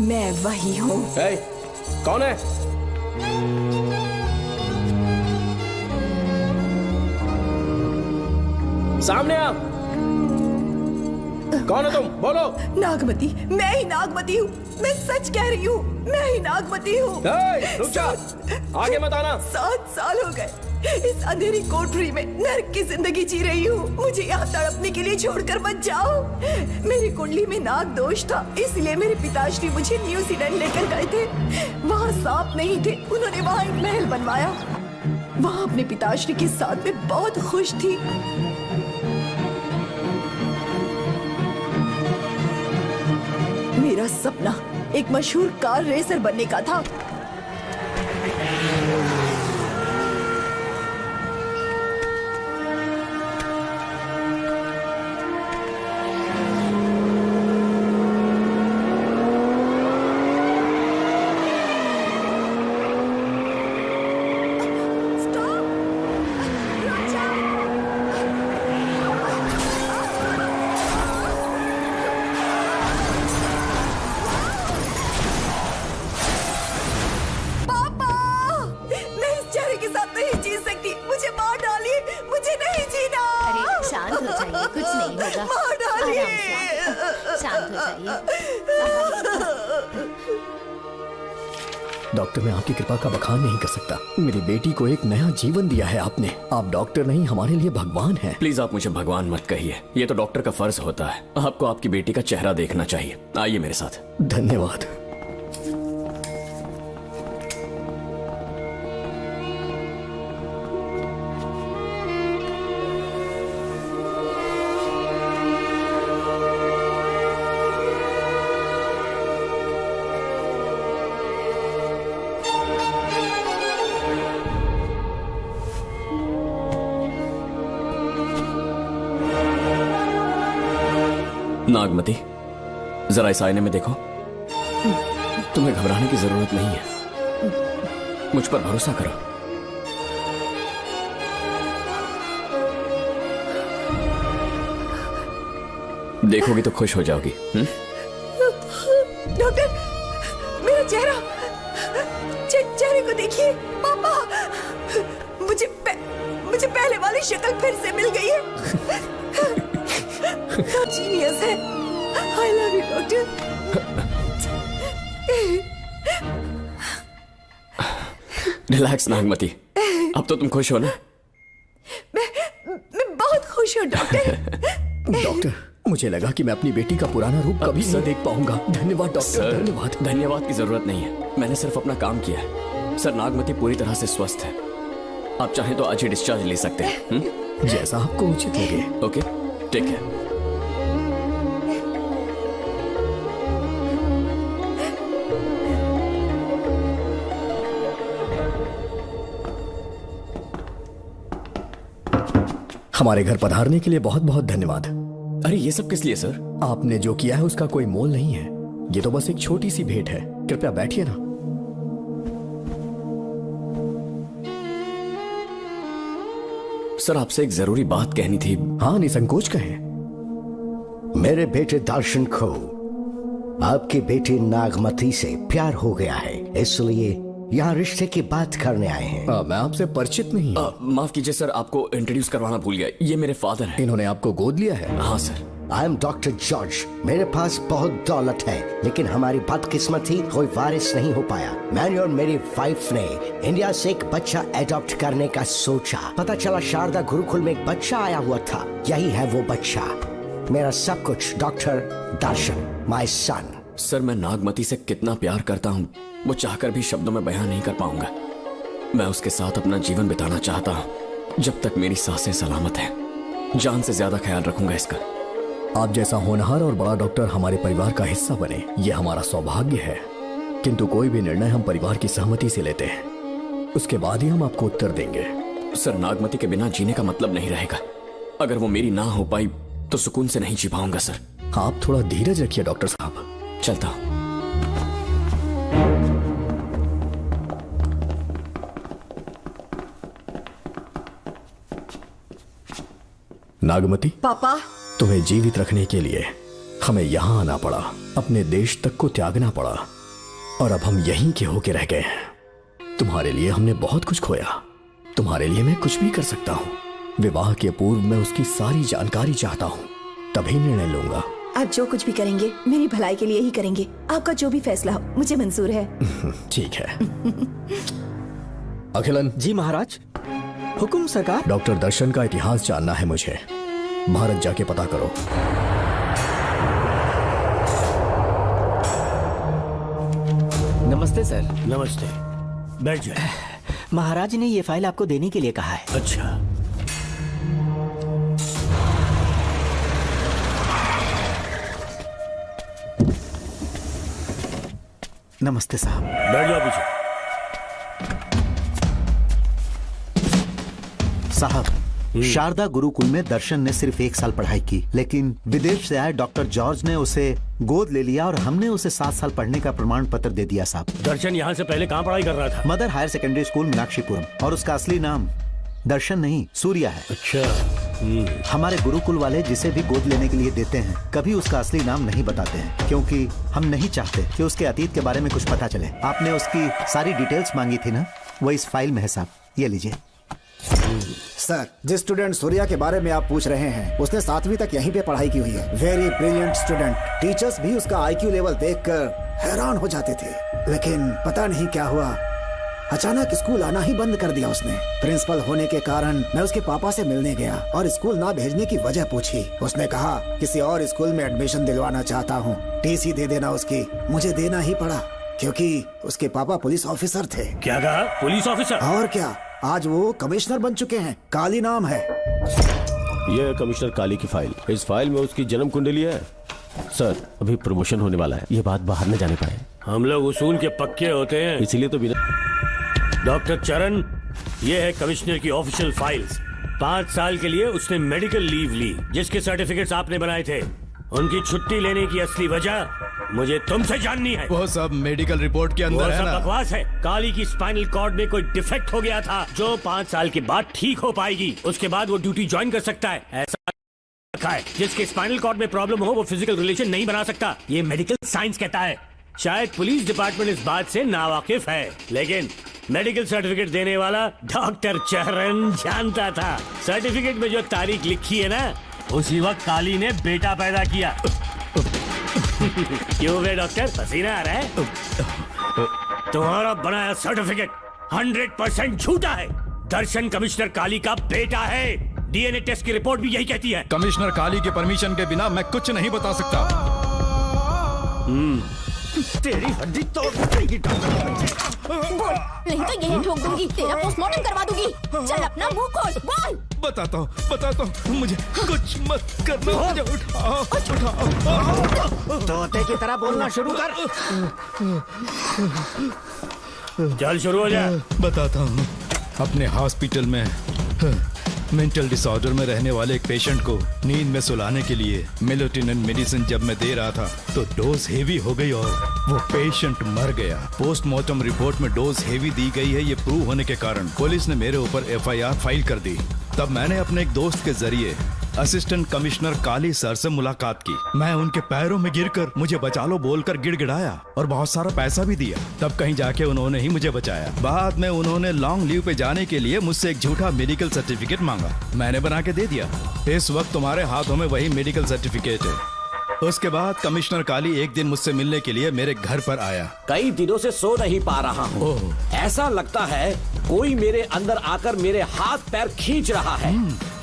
मैं वही हूं। कौन है? सामने आ। कौन है तुम? बोलो। नागमती, मैं ही नागमती हूँ। मैं सच कह रही हूँ, मैं ही नागमती हूँ। रुक जा, आगे मत आना। 7 साल हो गए इस अंधेरी कोठरी में नर्क की जिंदगी जी रही हूँ। मुझे यहाँ तड़पने के लिए छोड़कर मत जाओ। मेरी कुंडली में नाग दोष था, इसलिए मेरे पिताश्री मुझे न्यूजीलैंड लेकर गए थे। वहाँ सांप नहीं थे, उन्होंने वहाँ एक महल बनवाया। वहाँ अपने पिताश्री के साथ में बहुत खुश थी। मेरा सपना एक मशहूर कार रेसर बनने का था। डॉक्टर, मैं आपकी कृपा का बखान नहीं कर सकता। मेरी बेटी को एक नया जीवन दिया है आपने। आप डॉक्टर नहीं, हमारे लिए भगवान हैं। प्लीज आप मुझे भगवान मत कहिए, ये तो डॉक्टर का फर्ज होता है। आपको आपकी बेटी का चेहरा देखना चाहिए। आइए मेरे साथ। धन्यवाद। नागमती, जरा इस आईने में देखो। तुम्हें घबराने की जरूरत नहीं है, मुझ पर भरोसा करो। देखोगी तो खुश हो जाओगी। डॉक्टर, मेरा चेहरा, चेहरे को देखिए। पापा, मुझे पहले वाली शक्ल फिर से मिल गई है। जीनियस है। I love you, doctor. Relax Nagmati, अब तो तुम खुश हो ना? मैं बहुत खुश हूँ डॉक्टर। डॉक्टर, मुझे लगा कि मैं अपनी बेटी का पुराना रूप कभी नहीं देख पाऊंगा। धन्यवाद डॉक्टर, धन्यवाद। धन्यवाद की जरूरत नहीं है, मैंने सिर्फ अपना काम किया है। सर, नागमती पूरी तरह से स्वस्थ है। आप चाहें तो आज ही डिस्चार्ज ले सकते हैं। जैसा आपको उचित लगे। Okay, take care. हमारे घर पधारने के लिए बहुत बहुत धन्यवाद। अरे ये सब किस लिए सर? आपने जो किया है उसका कोई मोल नहीं है। ये तो बस एक छोटी सी भेंट है। कृपया बैठिए ना। सर, आपसे एक जरूरी बात कहनी थी। हाँ, निसंकोच कहें। मेरे बेटे दर्शन को आपकी बेटी नागमती से प्यार हो गया है, इसलिए यहाँ रिश्ते की बात करने आए हैं। मैं आपसे परिचित नहीं। माफ कीजिए सर, आपको इंट्रोड्यूस करवाना भूल गया। ये मेरे फादर हैं। इन्होंने आपको गोद लिया है? हाँ sir. I am doctor George. मेरे पास बहुत दौलत है, लेकिन हमारी बदकिस्मती कोई वारिस नहीं हो पाया। मैंने और मेरी वाइफ ने इंडिया से एक बच्चा एडॉप्ट करने का सोचा। पता चला शारदा गुरुकुल में एक बच्चा आया हुआ था। यही है वो बच्चा, मेरा सब कुछ, doctor Darshan, my son. Sir, मैं नागमती से कितना प्यार करता हूँ वो चाहकर भी शब्दों में बयां नहीं कर पाऊंगा। मैं उसके साथ अपना जीवन बिताना चाहता हूँ जब तक मेरी सांसें सलामत हैं। जान से ज्यादा ख्याल रखूंगा इसका। आप जैसा होनहार और बड़ा डॉक्टर हमारे परिवार का हिस्सा बने, ये हमारा सौभाग्य है। किंतु कोई भी निर्णय हम परिवार की सहमति से लेते हैं, उसके बाद ही हम आपको उत्तर देंगे। सर, नागमती के बिना जीने का मतलब नहीं रहेगा। अगर वो मेरी ना हो पाई तो सुकून से नहीं जी पाऊंगा सर। आप थोड़ा धीरज रखिए डॉक्टर साहब। चलता हूं। नागमती, पापा, तुम्हें जीवित रखने के लिए हमें यहां आना पड़ा, अपने देश तक को त्यागना पड़ा, और अब हम यहीं के होके रह गए हैं। तुम्हारे लिए हमने बहुत कुछ खोया, तुम्हारे लिए मैं कुछ भी कर सकता हूं। विवाह के पूर्व मैं उसकी सारी जानकारी चाहता हूं, तभी निर्णय लूंगा। आप जो कुछ भी करेंगे मेरी भलाई के लिए ही करेंगे। आपका जो भी फैसला हो मुझे मंजूर है। ठीक है। अखिलन। जी महाराज। हुकुम सरकार। डॉक्टर दर्शन का इतिहास जानना है मुझे। भारत जाके पता करो। नमस्ते सर। नमस्ते, बैठ जाए। महाराज ने ये फाइल आपको देने के लिए कहा है। अच्छा, नमस्ते साहब। बैठ जाओ पीछे। साहब, शारदा गुरुकुल में दर्शन ने सिर्फ 1 साल पढ़ाई की, लेकिन विदेश से आए डॉक्टर जॉर्ज ने उसे गोद ले लिया और हमने उसे 7 साल पढ़ने का प्रमाण पत्र दे दिया साहब। दर्शन यहाँ से पहले कहाँ पढ़ाई कर रहा था? Mother higher secondary school Meenakshipuram, और उसका असली नाम दर्शन नहीं सूर्या है। अच्छा। हमारे गुरुकुल वाले जिसे भी गोद लेने के लिए देते हैं कभी उसका असली नाम नहीं बताते हैं, क्योंकि हम नहीं चाहते कि उसके अतीत के बारे में कुछ पता चले। आपने उसकी सारी डिटेल्स मांगी थी ना, वो इस फाइल में है साहब, ये लीजिए। सर, जिस स्टूडेंट सूर्या के बारे में आप पूछ रहे हैं उसने 7वीं तक यहीं पे पढ़ाई की हुई है। Very brilliant student. टीचर्स भी उसका IQ लेवल देखकर हैरान हो जाते थे, लेकिन पता नहीं क्या हुआ, अचानक स्कूल आना ही बंद कर दिया उसने। प्रिंसिपल होने के कारण मैं उसके पापा से मिलने गया और स्कूल ना भेजने की वजह पूछी। उसने कहा किसी और स्कूल में एडमिशन दिलवाना चाहता हूँ, TC दे देना उसकी। मुझे देना ही पड़ा क्योंकि उसके पापा पुलिस ऑफिसर थे। क्या कहा? Police officer? और क्या, आज वो कमिश्नर बन चुके हैं। काली नाम है। यह है कमिश्नर काली की फाइल। इस फाइल में उसकी जन्म कुंडली है। सर, अभी प्रमोशन होने वाला है, ये बात बाहर न जाने पाए। हम लोग उसूल के पक्के होते हैं, इसीलिए तो बिना। डॉक्टर चरण, ये है कमिश्नर की ऑफिशियल फाइल्स। 5 साल के लिए उसने मेडिकल लीव ली, जिसके सर्टिफिकेट्स आपने बनाए थे। उनकी छुट्टी लेने की असली वजह मुझे तुमसे जाननी है। वो सब मेडिकल रिपोर्ट के अंदर है ना? बकवास है। काली की स्पाइनल कॉर्ड में कोई डिफेक्ट हो गया था जो 5 साल के बाद ठीक हो पाएगी। उसके बाद वो ड्यूटी ज्वाइन कर सकता है। ऐसा रखा है, जिसके स्पाइनल कॉर्ड में प्रॉब्लम हो वो फिजिकल रिलेशन नहीं बना सकता। ये मेडिकल साइंस कहता है। शायद पुलिस डिपार्टमेंट इस बात से नावाकिफ है, लेकिन मेडिकल सर्टिफिकेट देने वाला डॉक्टर चरण जानता था। सर्टिफिकेट में जो तारीख लिखी है ना, उसी वक्त काली ने बेटा पैदा किया। क्यों बे डॉक्टर, पसीना आ रहा है? तुम्हारा बनाया सर्टिफिकेट 100% झूठा है। दर्शन कमिश्नर काली का बेटा है। DNA टेस्ट की रिपोर्ट भी यही कहती है। कमिश्नर काली के परमिशन के बिना मैं कुछ नहीं बता सकता। तेरी हड्डी तोड़ देगी। बोल, नहीं तो यही ठोक दूंगी, तेरा पोस्टमार्टम करवा दूंगी। चल अपना मुंह खोल, बोल। बताता हूँ, मुझे कुछ मत करना। मुझे उठाओ। तोते की तरह बोलना शुरू कर। चल शुरू हो जा। बताता हूँ, अपने हॉस्पिटल में मेंटल डिसऑर्डर में रहने वाले एक पेशेंट को नींद में सुलाने के लिए मेलेटोनिन मेडिसिन जब मैं दे रहा था तो डोज हेवी हो गई और वो पेशेंट मर गया। पोस्टमार्टम रिपोर्ट में डोज हेवी दी गई है, ये प्रूव होने के कारण पुलिस ने मेरे ऊपर FIR फाइल कर दी। तब मैंने अपने एक दोस्त के जरिए असिस्टेंट कमिश्नर काली सर से मुलाकात की। मैं उनके पैरों में गिरकर मुझे बचा लो बोलकर गिड़गिड़ाया और बहुत सारा पैसा भी दिया। तब कहीं जाके उन्होंने ही मुझे बचाया। बाद में उन्होंने लॉन्ग लीव पे जाने के लिए मुझसे एक झूठा मेडिकल सर्टिफिकेट मांगा। मैंने बना के दे दिया। इस वक्त तुम्हारे हाथों में वही मेडिकल सर्टिफिकेट है। उसके बाद कमिश्नर काली एक दिन मुझसे मिलने के लिए मेरे घर पर आया। कई दिनों से सो नहीं पा रहा हूँ। ऐसा लगता है कोई मेरे अंदर आकर मेरे हाथ पैर खींच रहा है।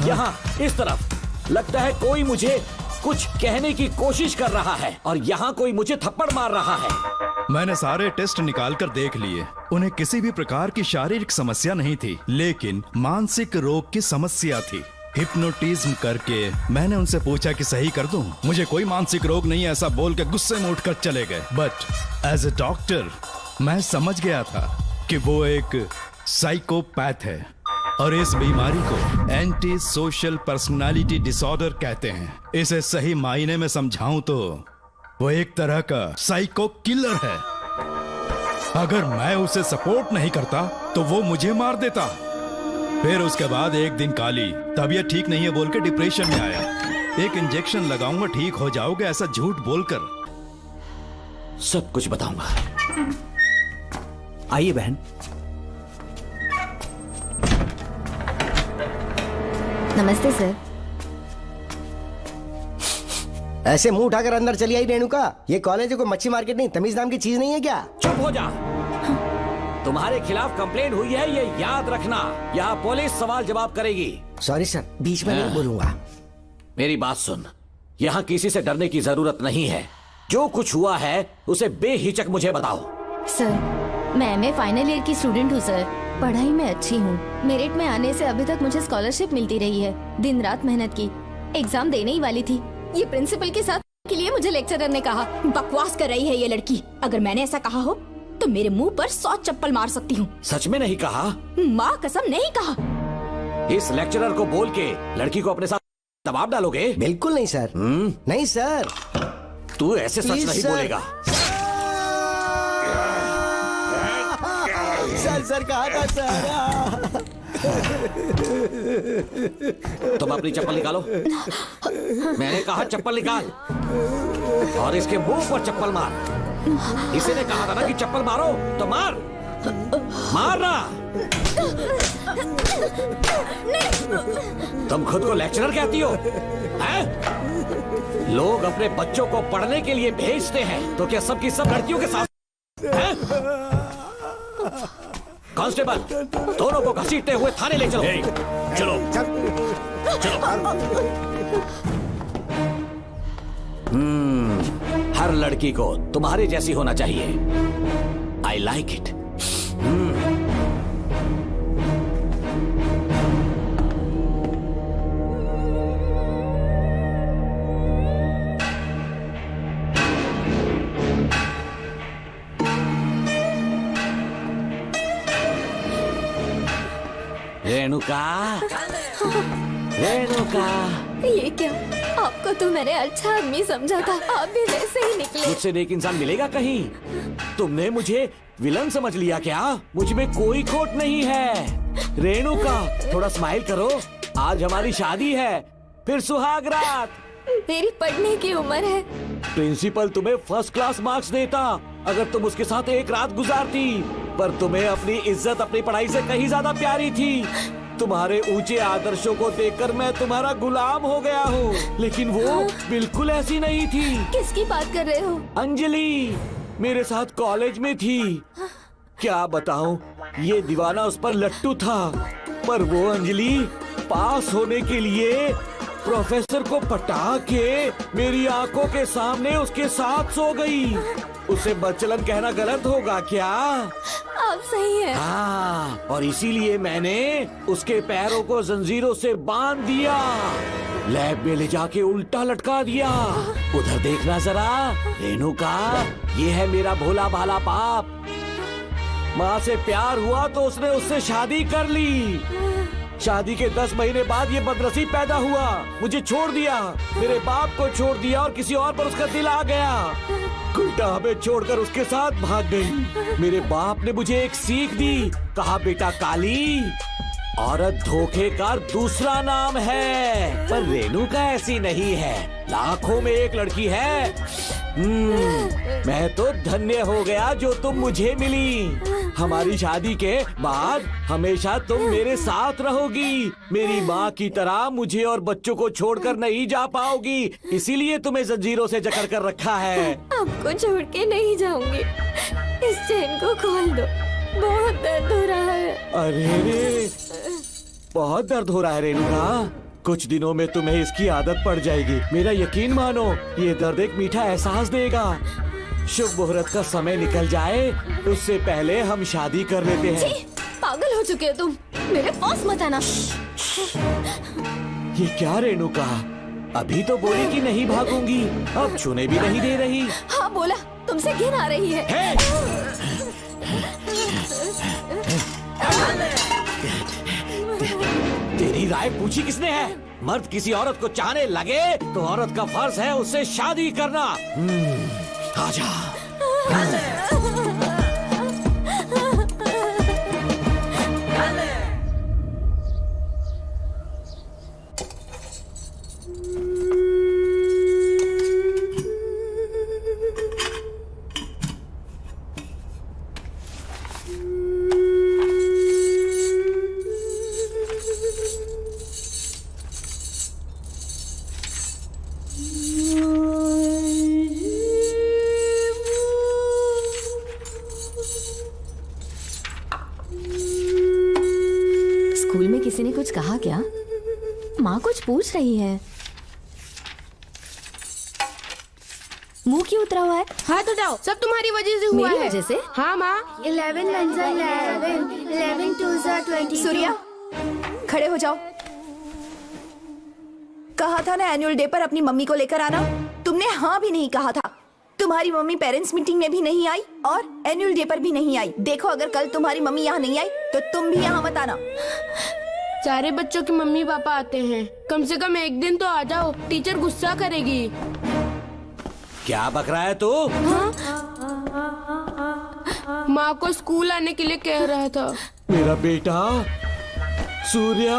यहाँ इस तरफ लगता है कोई मुझे कुछ कहने की कोशिश कर रहा है और यहाँ कोई मुझे थप्पड़ मार रहा है। मैंने सारे टेस्ट निकाल कर देख लिए। उन्हें किसी भी प्रकार की शारीरिक समस्या नहीं थी, लेकिन मानसिक रोग की समस्या थी। हिप्नोटिज्म करके मैंने उनसे पूछा कि सही कर दूं। मुझे कोई मानसिक रोग नहीं है ऐसा बोल के गुस्से में उठकर चले गए। बट एज ए डॉक्टर मैं समझ गया था कि वो एक साइकोपैथ है और इस बीमारी को एंटी सोशल पर्सनालिटी डिसऑर्डर कहते हैं। इसे सही मायने में समझाऊं तो वो एक तरह का साइको किलर है। अगर मैं उसे सपोर्ट नहीं करता तो वो मुझे मार देता। फिर उसके बाद एक दिन काली तबीयत ठीक नहीं है बोल के डिप्रेशन में आया। एक इंजेक्शन लगाऊंगा ठीक हो जाओगे ऐसा झूठ बोलकर सब कुछ बताऊंगा। आइए बहन। नमस्ते सर। ऐसे मुंह उठाकर अंदर चली आई रेणुका। ये कॉलेज है कोई मच्छी मार्केट नहीं। तमीज नाम की चीज नहीं है क्या? चुप हो जा। तुम्हारे खिलाफ कंप्लेंट हुई है ये याद रखना। यहाँ पुलिस सवाल जवाब करेगी। सॉरी सर, बीच में नहीं बोलूंगा। मेरी बात सुन, यहाँ किसी से डरने की जरूरत नहीं है। जो कुछ हुआ है उसे बेहिचक मुझे बताओ। सर मैं एमए फाइनल ईयर की स्टूडेंट हूँ सर। पढ़ाई में अच्छी हूँ। मेरिट में आने से अभी तक मुझे स्कॉलरशिप मिलती रही है। दिन रात मेहनत की, एग्जाम देने ही वाली थी। ये प्रिंसिपल के साथ के लिए मुझे लेक्चरर ने कहा बकवास कर रही है ये लड़की। अगर मैंने ऐसा कहा हो तो मेरे मुंह पर 100 चप्पल मार सकती हूँ। सच में नहीं कहा? माँ कसम नहीं कहा। इस लेक्चरर को बोल के लड़की को अपने साथ दबाव डालोगे? बिल्कुल नहीं सर। नहीं सर। तू ऐसे सच नहीं बोलेगा। सर कहा था सर। तुम अपनी चप्पल निकालो। मैंने कहा चप्पल निकाल और इसके मुंह पर चप्पल मार। इसी ने कहा था ना कि चप्पल मारो तो मार। मारना। तुम खुद को लेक्चरर कहती हो हैं? लोग अपने बच्चों को पढ़ने के लिए भेजते हैं तो क्या सबकी सब लड़कियों के साथ हैं? कांस्टेबल दोनों को घसीटते हुए थाने ले चलो। चलो हर लड़की को तुम्हारे जैसी होना चाहिए। I like it. Renuka, Renuka. ये क्या? आपको तो मैंने अच्छा आदमी समझा था, आप भी वैसे ही निकले। मुझसे नेक इंसान मिलेगा कहीं? तुमने मुझे विलन समझ लिया क्या? मुझ में कोई खोट नहीं है। रेणुका थोड़ा स्माइल करो। आज हमारी शादी है, फिर सुहाग रात। मेरी पढ़ने की उम्र है। प्रिंसिपल तुम्हें फर्स्ट क्लास मार्क्स देता अगर तुम उसके साथ एक रात गुजारती, पर तुम्हें अपनी इज्जत अपनी पढ़ाई से कहीं ज्यादा प्यारी थी। तुम्हारे ऊंचे आदर्शों को देखकर मैं तुम्हारा गुलाम हो गया हूँ, लेकिन वो बिल्कुल ऐसी नहीं थी। किसकी बात कर रहे हो? अंजलि मेरे साथ कॉलेज में थी। क्या बताऊं, ये दीवाना उस पर लट्टू था, पर वो अंजलि पास होने के लिए प्रोफेसर को पटा के मेरी आंखों के सामने उसके साथ सो गई। उसे बदचलन कहना गलत होगा क्या? आप सही हैं। हाँ, और इसीलिए मैंने उसके पैरों को जंजीरों से बांध दिया, लैब में ले जाके उल्टा लटका दिया। उधर देखना जरा रेणुका, ये है मेरा भोला भाला बाप। माँ से प्यार हुआ तो उसने उससे शादी कर ली। शादी के 10 महीने बाद ये बदनसीब पैदा हुआ, मुझे छोड़ दिया, मेरे बाप को छोड़ दिया और किसी और पर उसका दिल आ गया। उल्टा हमें छोड़कर उसके साथ भाग गई। मेरे बाप ने मुझे एक सीख दी, कहा बेटा काली, औरत धोखे का दूसरा नाम है, पर रेणुका ऐसी नहीं है। लाखों में एक लड़की है। मैं तो धन्य हो गया जो तुम मुझे मिली। हमारी शादी के बाद हमेशा तुम मेरे साथ रहोगी। मेरी माँ की तरह मुझे और बच्चों को छोड़कर नहीं जा पाओगी, इसीलिए तुम्हें जंजीरों से जकड़ कर रखा है। आपको छोड़ के नहीं जाऊंगी। इस चेन को खोल दो, बहुत दर्द हो रहा है। अरे रे, बहुत दर्द हो रहा है रेणुका। कुछ दिनों में तुम्हें इसकी आदत पड़ जाएगी। मेरा यकीन मानो, ये दर्द एक मीठा एहसास देगा। शुभ मुहूर्त का समय निकल जाए उससे पहले हम शादी कर लेते हैं। पागल हो चुके हो तुम, मेरे पास मत आना। ये क्या रेणुका, अभी तो बोली कि नहीं भागूंगी, अब छूने भी नहीं दे रही। हाँ बोला, तुमसे घिन आ रही है। तेरी राय पूछी किसने है? मर्द किसी औरत को चाहने लगे तो औरत का फर्ज है उससे शादी करना। आजा। स्कूल में किसी ने कुछ कहा क्या? माँ कुछ पूछ रही है। मुंह क्यों उतरा हुआ है? हाथ उठाओ, सब तुम्हारी वजह से हुआ है। मेरी वजह से? हाँ माँ। 11 1 11 11 2 20। सूर्या, खड़े हो जाओ। कहा था ना एनुअल डे पर अपनी मम्मी को लेकर आना, तुमने हाँ भी नहीं कहा था। तुम्हारी मम्मी पेरेंट्स मीटिंग में भी नहीं आई और एनुअल डे पर भी नहीं आई। देखो, अगर कल तुम्हारी मम्मी यहाँ नहीं आई तो तुम भी यहाँ मत आना। सारे बच्चों की मम्मी पापा आते हैं, कम से कम एक दिन तो आ जाओ, टीचर गुस्सा करेगी। क्या बक रहा है तू? माँ को स्कूल आने के लिए कह रहा था। मेरा बेटा सूर्या,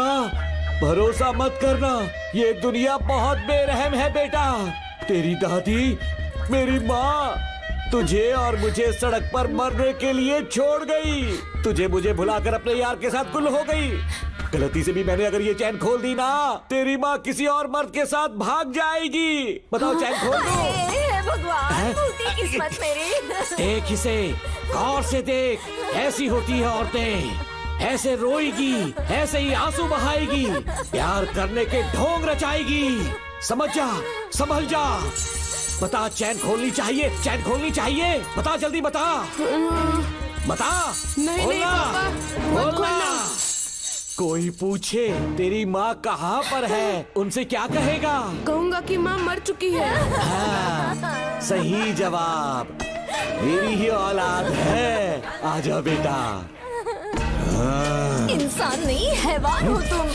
भरोसा मत करना, ये दुनिया बहुत बेरहम है बेटा। तेरी दादी, मेरी माँ तुझे और मुझे सड़क पर मरने के लिए छोड़ गई। तुझे मुझे भुलाकर अपने यार के साथ गुल हो गई। गलती से भी मैंने अगर ये चैन खोल दी ना, तेरी माँ किसी और मर्द के साथ भाग जाएगी। बताओ, चैन खोल दो। भगवान, टूटी किस्मत मेरी। देख इसे, गौर से देख, ऐसी होती है औरतें। ऐसे रोएगी, ऐसे ही आंसू बहाएगी, प्यार करने के ढोंग रचाएगी। समझ जा, संभल जा। बता, चैन खोलनी चाहिए, चैन खोलनी चाहिए। बता, जल्दी बता, बता। नहीं नहीं पापा, मत खोलना। कोई पूछे तेरी माँ कहाँ पर है, उनसे क्या कहेगा? कहूँगा कि माँ मर चुकी है। हाँ, सही जवाब। मेरी ही औलाद है। आजा बेटा। इंसान नहीं, हैवान हो तुम।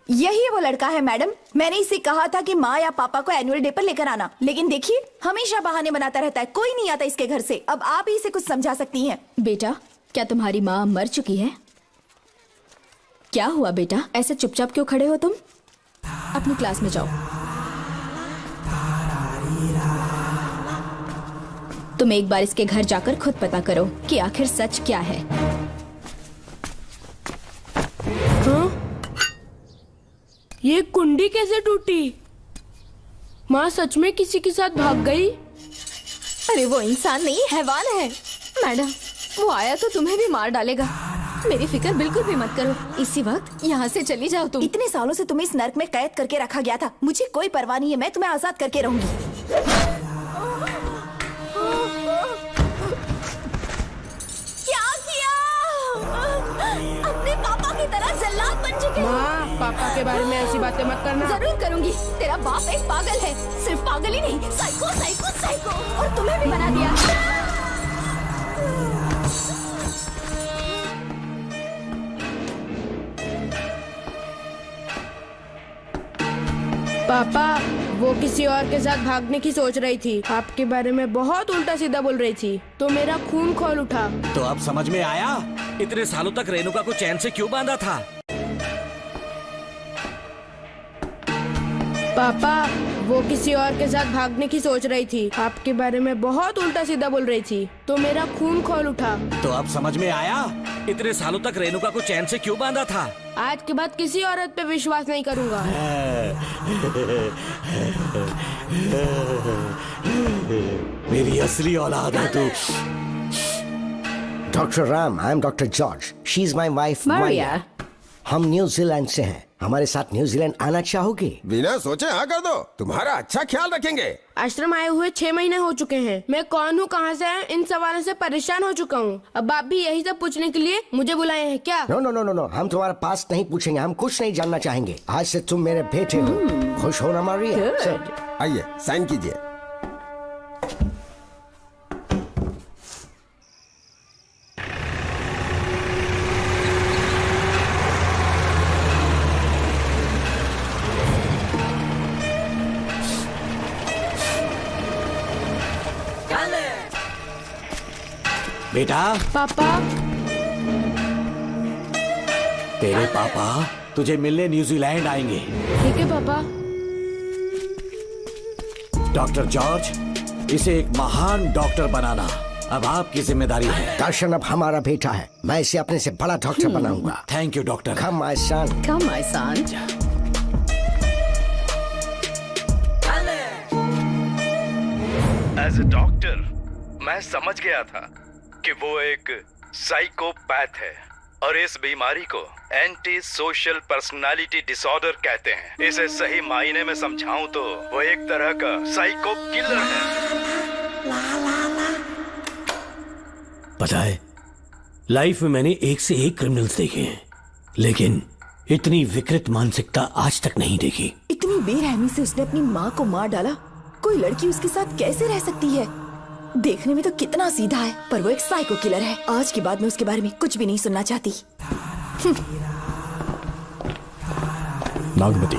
यही वो लड़का है मैडम। मैंने इसे कहा था कि माँ या पापा को एनुअल डे पर लेकर आना, लेकिन देखिए हमेशा बहाने बनाता रहता है। कोई नहीं आता इसके घर से। अब आप ही इसे कुछ समझा सकती हैं। बेटा, क्या तुम्हारी माँ मर चुकी है? क्या हुआ बेटा, ऐसे चुपचाप क्यों खड़े हो तुम? अपनी क्लास में जाओ। तुम एक बार इसके घर जाकर खुद पता करो कि आखिर सच क्या है। हाँ? ये कुंडी कैसे टूटी? माँ सच में किसी के साथ भाग गई? अरे वो इंसान नहीं, हैवान है। मैडम, वो आया तो तुम्हें भी मार डालेगा। मेरी फिक्र बिल्कुल भी मत करो। इसी वक्त यहाँ से चली जाओ तुम। इतने सालों से तुम्हें इस नर्क में कैद करके रखा गया था। मुझे कोई परवाह नहीं है, मैं तुम्हें आजाद करके रहूंगी। अपने पापा की तरह जल्लाद बन चुके हो। माँ, पापा के बारे में ऐसी बातें मत करना। जरूर करूंगी। तेरा बाप एक पागल है, सिर्फ पागल ही नहीं, साइको साइको साइको। और तुम्हें भी बना दिया। पापा, वो किसी और के साथ भागने की सोच रही थी, आपके बारे में बहुत उल्टा सीधा बोल रही थी, तो मेरा खून खौल उठा। तो अब समझ में आया इतने सालों तक रेणुका को चैन से क्यों बांधा था। पापा, वो किसी और के साथ भागने की सोच रही थी, आपके बारे में बहुत उल्टा सीधा बोल रही थी, तो मेरा खून खौल उठा। तो अब समझ में आया इतने सालों तक रेणुका को चैन से क्यों बांधा था। आज के बाद किसी औरत पे विश्वास नहीं करूंगा। मेरी असली औलाद है तू। Doctor Ram, I am doctor George, she is my wife Maria. हम न्यूजीलैंड से हैं, हमारे साथ न्यूजीलैंड आना चाहोगे? बिना सोचे हाँ कर दो, तुम्हारा अच्छा ख्याल रखेंगे। आश्रम आए हुए 6 महीने हो चुके हैं। मैं कौन हूँ, कहाँ से है, इन सवालों से परेशान हो चुका हूँ। अब आप भी यही सब पूछने के लिए मुझे बुलाए हैं क्या? No no no no no, हम तुम्हारा पास नहीं पूछेंगे, हम कुछ नहीं जानना चाहेंगे। आज से तुम मेरे बेटे हो। खुश हो ना मारिया? आइए साइन कीजिए। बेटा। पापा। तेरे पापा तुझे मिलने न्यूजीलैंड आएंगे। ठीक है पापा। डॉक्टर जॉर्ज, इसे एक महान डॉक्टर बनाना अब आपकी जिम्मेदारी है। दर्शन अब हमारा बेटा है, मैं इसे अपने से बड़ा डॉक्टर बनाऊंगा। Thank you doctor. Come my son. Come my son. As a doctor मैं समझ गया था कि वो एक साइकोपैथ है और इस बीमारी को एंटी सोशल पर्सनालिटी डिसऑर्डर कहते हैं। इसे सही मायने में समझाऊं तो वो एक तरह का साइको किलर है। पता है, लाइफ में मैंने एक से एक क्रिमिनल्स देखे हैं, लेकिन इतनी विकृत मानसिकता आज तक नहीं देखी। इतनी बेरहमी से उसने अपनी माँ को मार डाला। कोई लड़की उसके साथ कैसे रह सकती है? देखने में तो कितना सीधा है, पर वो एक साइको किलर है। आज के बाद मैं उसके बारे में कुछ भी नहीं सुनना चाहती। नागमती,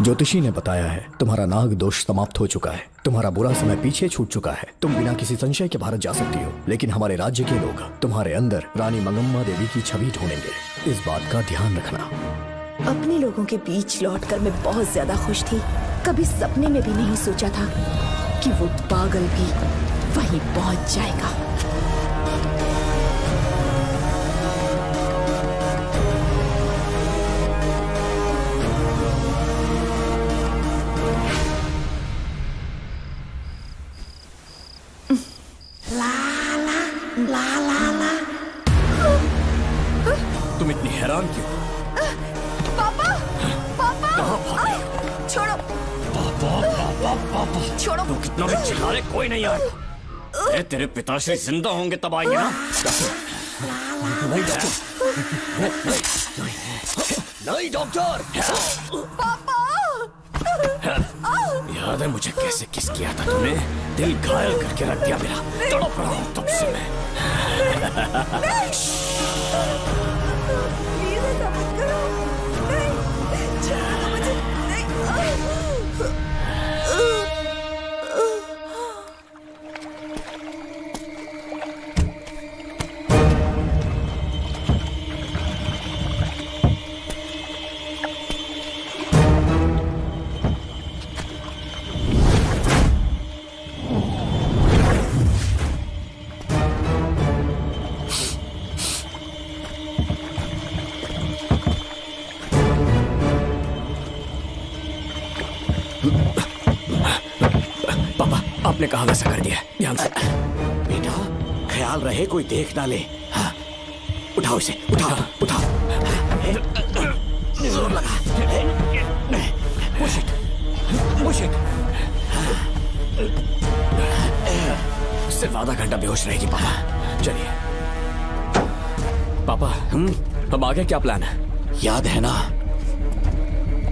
ज्योतिषी ने बताया है तुम्हारा नाग दोष समाप्त हो चुका है, तुम्हारा बुरा समय पीछे छूट चुका है, तुम बिना किसी संशय के भारत जा सकती हो। लेकिन हमारे राज्य के लोग तुम्हारे अंदर रानी मंगम्मा देवी की छवि ढूंढेंगे, इस बात का ध्यान रखना। अपने लोगों के बीच लौटकर मैं बहुत ज्यादा खुश थी। कभी सपने में भी नहीं सोचा था कि वो पागल भी वहीं पहुंच जाएगा। तुम इतनी हैरान क्यों? पापा, पापा, छोड़ो, छोड़ो। तू कितना भी चिल्ला रहे, कोई नहीं आएगा। तेरे पिताश्री जिंदा होंगे तब आएंगे ना। नहीं डॉक्टर। पापा। याद है मुझे कैसे किस किया था तुमने? दिल घायल करके रख दिया मेरा। तड़प रहा हूं तब से मैं। आपने कहा वैसा कर दिया, ध्यान से। बेटा ख्याल रहे कोई देख ना ले। हाँ, उठाओ इसे, उठाओ, उठाओ। जोर लगा। Push it, push it. सिर्फ आधा घंटा बेहोश रहेगी पापा। चलिए पापा, अब आगे क्या प्लान है? याद है ना,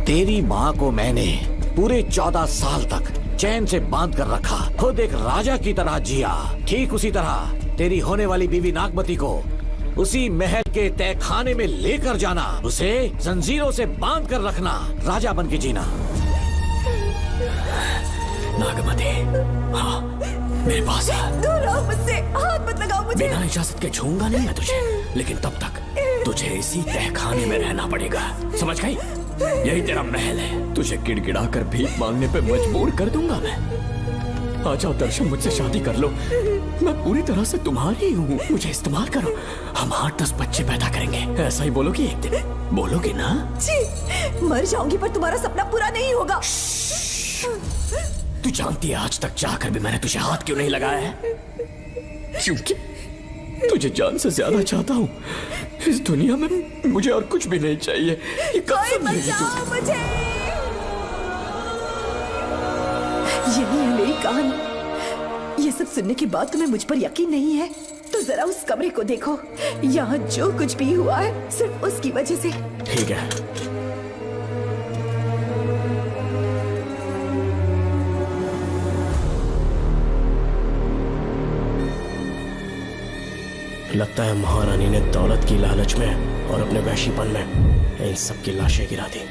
तेरी माँ को मैंने पूरे 14 साल तक चैन से बांध कर रखा, खुद एक राजा की तरह जिया। ठीक उसी तरह तेरी होने वाली बीवी नागमती को उसी महल के तहखाने में लेकर जाना, उसे जंजीरों से बांध कर रखना, राजा बन के जीना। नागमती, हाँ मेरे पास है। दूर रहो मुझसे, हाथ मत लगाओ मुझे। बिना इजाजत के छूंगा नहीं मैं तुझे, लेकिन तब तक तुझे इसी तहखाने में रहना पड़ेगा, समझ गई? यही तेरा महल है। तुझे गिड़गिड़ा कर भीख मांगने पे मजबूर कर दूंगा मैं। आ जाओ दर्शन, मुझसे शादी कर लो। मैं पूरी तरह से तुम्हारी हूँ, मुझे इस्तेमाल करो। हम 8-10 बच्चे पैदा करेंगे। ऐसा ही बोलोगी एक दिन? बोलोगी ना? जी, मर जाऊंगी पर तुम्हारा सपना पूरा नहीं होगा। तू जानती है आज तक जाकर भी मैंने तुझे हाथ क्यों नहीं लगाया है? क्योंकि तुझे जान से ज्यादा चाहता हूँ। इस दुनिया में मुझे और कुछ भी नहीं चाहिए। ये कसम है मुझे। यही है मेरी कहानी। ये सब सुनने के बाद तुम्हें मुझ पर यकीन नहीं है तो जरा उस कमरे को देखो। यहाँ जो कुछ भी हुआ है सिर्फ उसकी वजह से। ठीक है, लगता है महारानी ने दौलत की लालच में और अपने वैशीपन में इन सब की लाशें गिरा दी।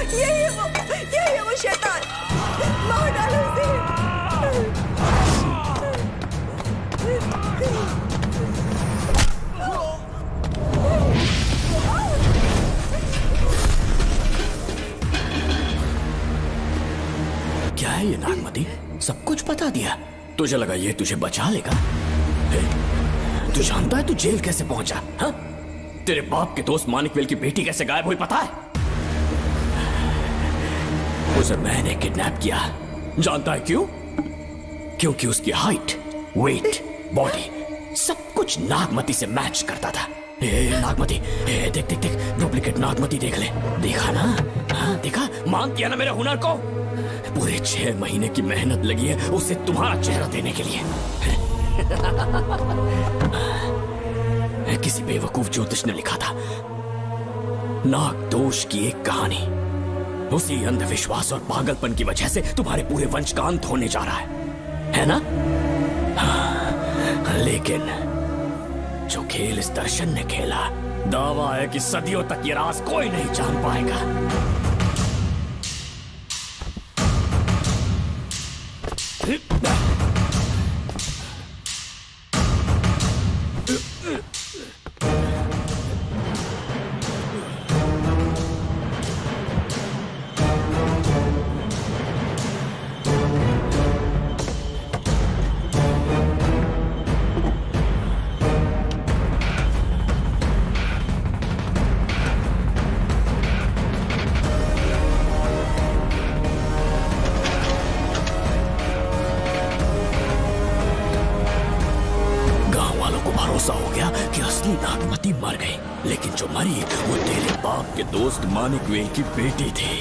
यही है वो शैतान। मार डालो उसे। क्या है ये नागमती? सब कुछ बता दिया। तुझे लगा ये तुझे बचा लेगा? तू जानता है तू जेल कैसे पहुंचा? हाँ? तेरे बाप के दोस्त मानिकवेल की बेटी कैसे गायब हुई पता है? उसे मैंने किडनैप किया। जानता है क्यों? क्योंकि उसकी हाइट, वेट, बॉडी सब कुछ नागमती से मैच करता था। नागमती, देख देख देख, डुप्लीकेट नागमती देख ले। देखा ना? हाँ देखा? मान किया ना मेरे हुनर को? पूरे 6 महीने की मेहनत लगी है उसे तुम्हारा चेहरा देने के लिए। किसी बेवकूफ ज्योतिष ने लिखा था नाग दोष की एक कहानी। उसी अंधविश्वास और पागलपन की वजह से तुम्हारे पूरे वंश का अंत होने जा रहा है ना? हाँ, लेकिन जो खेल इस दर्शन ने खेला, दावा है कि सदियों तक ये राज कोई नहीं जान पाएगा। मानिकवेल की बेटी थी।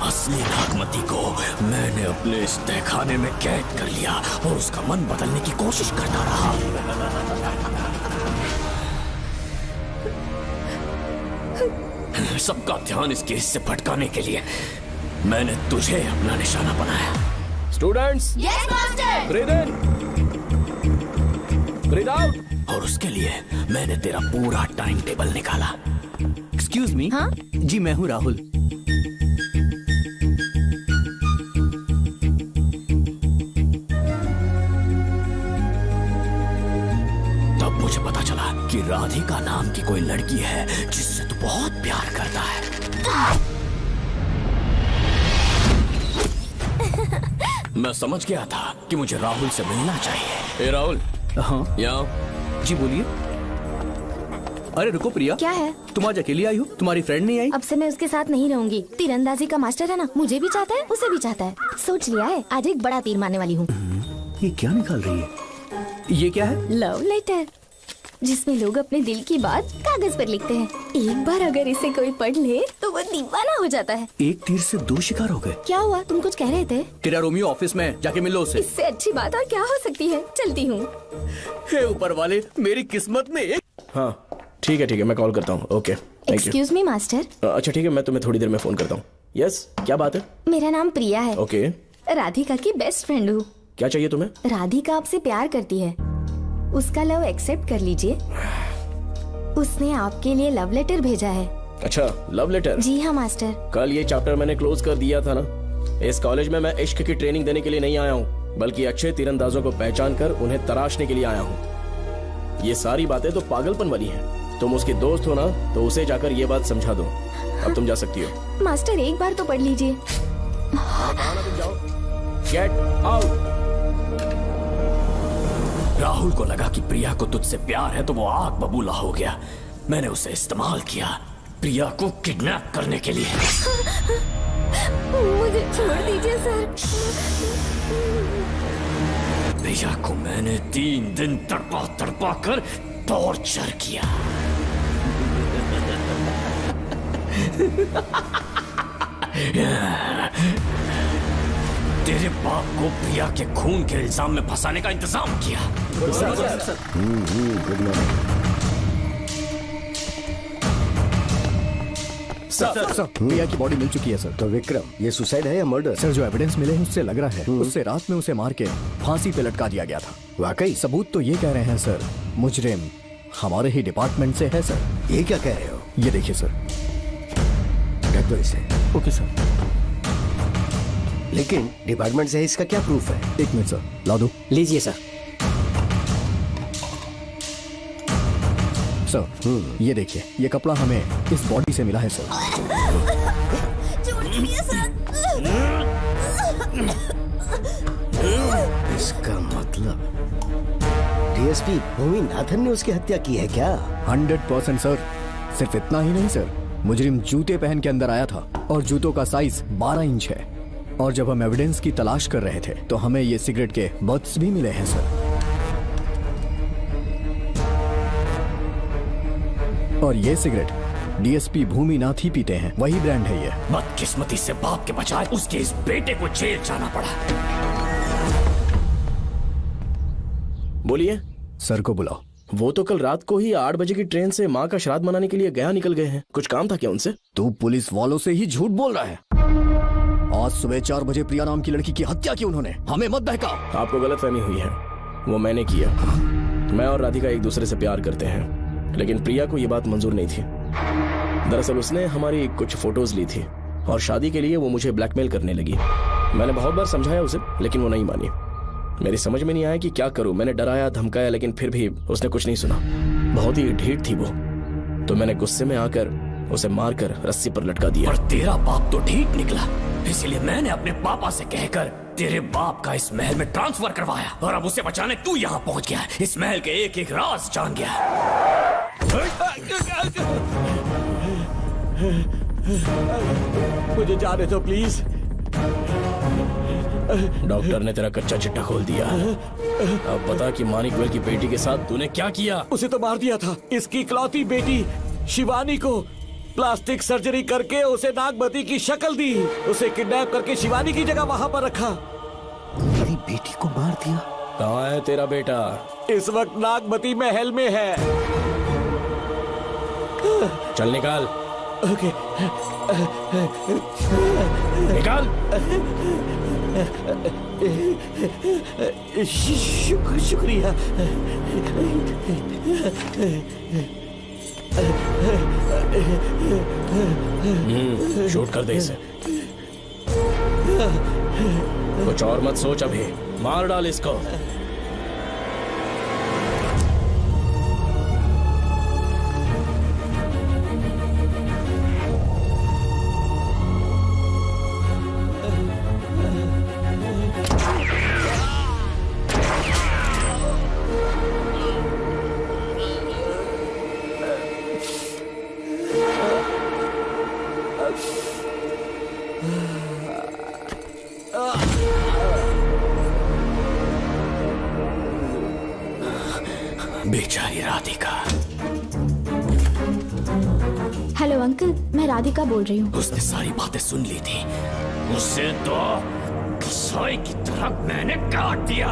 असली नागमती को मैंने अपने इस तहखाने में कैद कर लिया और उसका मन बदलने की कोशिश करता रहा। सबका ध्यान इस केस से भटकाने के लिए मैंने तुझे अपना निशाना बनाया। Students, yes master. ब्रीथ इन, ब्रीथ आउट। और उसके लिए मैंने तेरा पूरा टाइम टेबल निकाला। Excuse me. हाँ? जी मैं हूँ राहुल। तब मुझे पता चला कि राधिका नाम की कोई लड़की है जिससे तू बहुत प्यार करता है। मैं समझ गया था कि मुझे राहुल से मिलना चाहिए। राहुल। हाँ यहाँ। जी बोलिए। अरे रुको प्रिया, क्या है? तुम आज अकेली आई हो? तुम्हारी फ्रेंड नहीं आई? अब से मैं उसके साथ नहीं रहूंगी। तीरंदाजी का मास्टर है ना, मुझे भी चाहता है उसे भी चाहता है। सोच लिया है, आज एक बड़ा तीर मारने वाली हूँ। ये क्या निकाल रही है? ये क्या है? लव लेटर, जिसमें लोग अपने दिल की बात कागज पर लिखते हैं। एक बार अगर इसे कोई पढ़ ले तो वो दीवाना हो जाता है। एक तीर से 2 शिकार हो गए। क्या हुआ? तुम कुछ कह रहे थे? तेरा रोमियो ऑफिस में, जाके मिल लो उससे। इससे अच्छी बात और क्या हो सकती है? चलती हूँ। हे ऊपर वाले, मेरी किस्मत में एक हाँ ठीक है मैं कॉल करता हूँ। Okay thank you. Excuse me master. अच्छा ठीक है, मैं तुम्हें थोड़ी देर में फोन करता हूँ। यस क्या बात है? मेरा नाम प्रिया है। ओके। राधिका की बेस्ट फ्रेंड हूँ। क्या चाहिए तुम्हें? राधिका आपसे प्यार करती है, उसका लव एक्सेप्ट कर लीजिए। उसने आपके लिए लव लेटर भेजा है। अच्छा लव लेटर? जी हाँ मास्टर। कल ये चैप्टर मैंने क्लोज कर दिया था ना। इस कॉलेज में मैं इश्क की ट्रेनिंग देने के लिए नहीं आया हूँ, बल्कि अच्छे तीरंदाजों को पहचान कर उन्हें तराशने के लिए आया हूँ। ये सारी बातें तो पागलपन वाली हैं। तुम उसकी दोस्त हो ना, तो उसे जाकर ये बात समझा दो। अब तुम जा सकती हो। मास्टर एक बार तो पढ़ लीजिए। Get out. राहुल को लगा कि प्रिया को तुझसे प्यार है तो वो आग बबूला हो गया। मैंने उसे इस्तेमाल किया प्रिया को किडनैप करने के लिए। मुझे छोड़ दीजिए सर। प्रिया को मैंने 3 दिन तड़पा कर टॉर्चर किया। तेरे बाप को प्रिया के खून के इल्जाम में फंसाने का इंतजाम किया। सर प्रिया की बॉडी मिल चुकी है सर। तो विक्रम ये सुसाइड है या मर्डर? सर जो एविडेंस मिले हैं उससे लग रहा है उससे रात में उसे मार के फांसी पे लटका दिया गया था। वाकई? सबूत तो ये कह रहे हैं सर, मुजरिम हमारे ही डिपार्टमेंट से है सर। ये क्या कह रहे हो? ये देखिए सर। रख दो इसे। Okay sir. लेकिन डिपार्टमेंट से है, इसका क्या प्रूफ है? 1 मिनट सर, ला दो। लीजिए सर। सर ये देखिए, ये कपड़ा हमें इस बॉडी से मिला है सर। इसका मतलब डीएसपी भूमिनाथन ने उसकी हत्या की है क्या? 100% सर। सिर्फ इतना ही नहीं सर, मुजरिम जूते पहन के अंदर आया था और जूतों का साइज 12 इंच है। और जब हम एविडेंस की तलाश कर रहे थे तो हमें ये सिगरेट के बट्स भी मिले हैं सर। और ये सिगरेट डीएसपी भूमिनाथ ही पीते हैं, वही ब्रांड है ये। बदकिस्मती से बाप के बजाय उसके इस बेटे को जेल जाना पड़ा। बोलिए। सर को बुलाओ। वो तो कल रात को ही 8 बजे की ट्रेन से माँ का श्राद्ध मनाने के लिए गया निकल गए हैं। कुछ काम था क्या उनसे? तू पुलिस वालों से ही झूठ बोल रहा है। आज सुबह 4 बजे प्रिया नाम की लड़की की हत्या की उन्होंने, हमें मत बहका। आपको गलतफहमी हुई है, वो मैंने किया। मैं और राधिका एक दूसरे से प्यार करते हैं, लेकिन प्रिया को ये बात मंजूर नहीं थी। दरअसल उसने हमारी कुछ फोटोज ली थी और शादी के लिए वो मुझे ब्लैकमेल करने लगी। मैंने बहुत बार समझाया उसे, लेकिन वो नहीं मानी। मेरी समझ में नहीं आया कि क्या करूं। मैंने डराया धमकाया, लेकिन फिर भी उसने कुछ नहीं सुना। बहुत ही ढीठ थी वो, तो मैंने गुस्से में आकर उसे मारकर रस्सी पर लटका दिया। और तेरा बाप तो ढीठ निकला, इसलिए मैंने अपने पापा से कहकर तेरे बाप का इस महल में ट्रांसफर करवाया। और अब उसे बचाने तू यहाँ पहुँच गया है। इस महल के एक एक राज जान गया। मुझे जाने दो प्लीज। डॉक्टर ने तेरा कच्चा चिट्ठा खोल दिया। अब बता कि मानिक वेल की बेटी के साथ तूने क्या किया? उसे तो मार दिया था। इसकी इकलौती बेटी शिवानी को प्लास्टिक सर्जरी करके उसे नागमती की शक्ल दी। उसे किडनैप करके शिवानी की जगह वहां पर रखा। मेरी बेटी को मार दिया? कहाँ है तेरा बेटा? इस वक्त नागमती महल में है। चल निकाल। ओके। निकाल। शुक्रिया। शूट कर दे इसे। कुछ और मत सोच, अभी मार डाल इसको। बेचारी राधिका। हेलो अंकल, मैं राधिका बोल रही हूँ। उसने सारी बातें सुन ली थी। उसे तो कसाई की तरह मैंने काट दिया।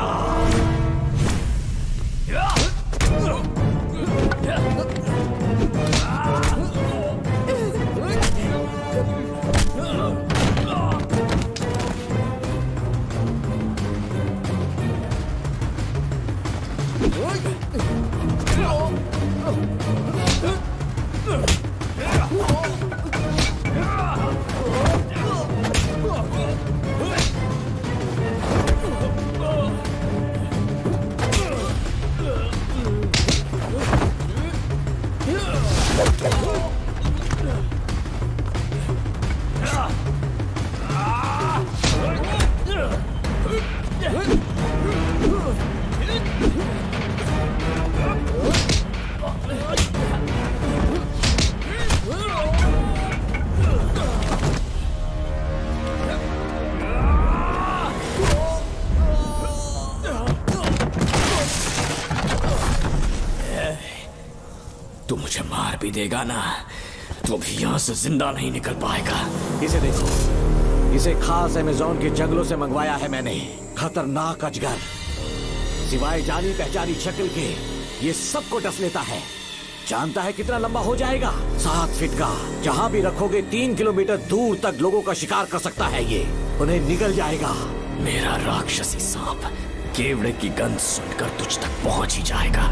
भी देगा ना तो भी यहाँ से जिंदा नहीं निकल पाएगा। इसे देखो, इसे खास अमेज़न के जंगलों से मंगवाया है मैंने। खतरनाक अजगर, सिवाय जानी पहचानी शक्ल के ये सबको डस लेता है। जानता है कितना लंबा हो जाएगा? 7 फीट का। जहाँ भी रखोगे 3 किलोमीटर दूर तक लोगों का शिकार कर सकता है ये। उन्हें निगल जाएगा। मेरा राक्षसी सांप केवड़े की गंध सुनकर तुझ तक पहुंच ही जाएगा।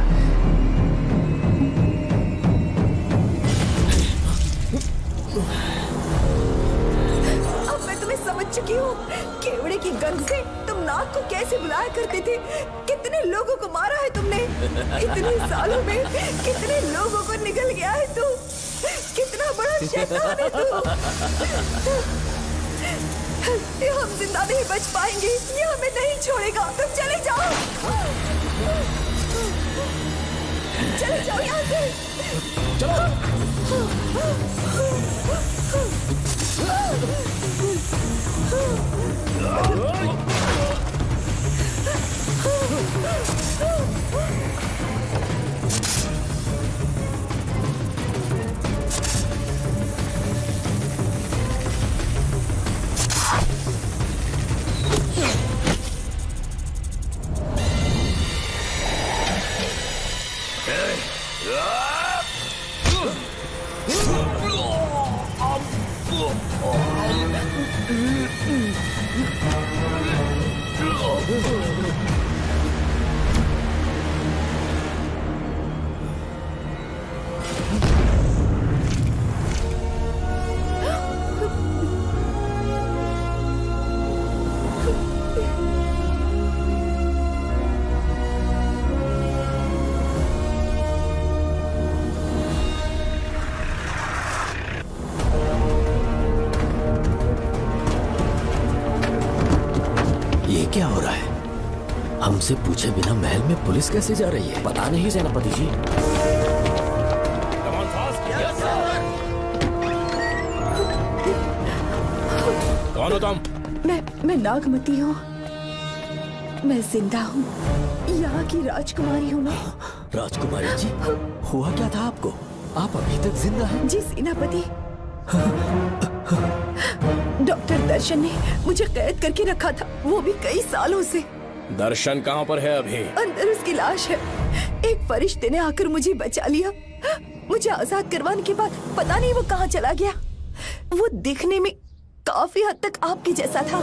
अब मैं तुम्हें समझ चुकी हूँ। केवड़े की गंध से तुम नाग को कैसे बुलाया करते थे। कितने लोगों को मारा है तुमने। इतने सालों में कितने लोगों को निगल गया है तू। कितना बड़ा शैतान है तू। हम जिंदा नहीं बच पाएंगे। ये हमें नहीं छोड़ेगा। तुम चले जाओ, चले जाओ यहाँ से। क्या हो रहा है? हमसे पूछे बिना महल में पुलिस कैसे जा रही है? पता नहीं सेनापति जी। कौन हो तुम? मैं नागमती हूँ। मैं जिंदा हूँ। यहाँ की राजकुमारी हूँ मैं। राजकुमारी जी, हुआ क्या था आपको? आप अभी तक जिंदा हैं? जी सेनापति। डॉक्टर दर्शन ने मुझे कैद करके रखा था, वो भी कई सालों से। दर्शन कहाँ पर है अभी? अंदर उसकी लाश है। एक फरिश्ते ने आकर मुझे बचा लिया। मुझे आजाद करवाने के बाद पता नहीं वो कहाँ चला गया। वो दिखने में काफी हद तक आपके जैसा था।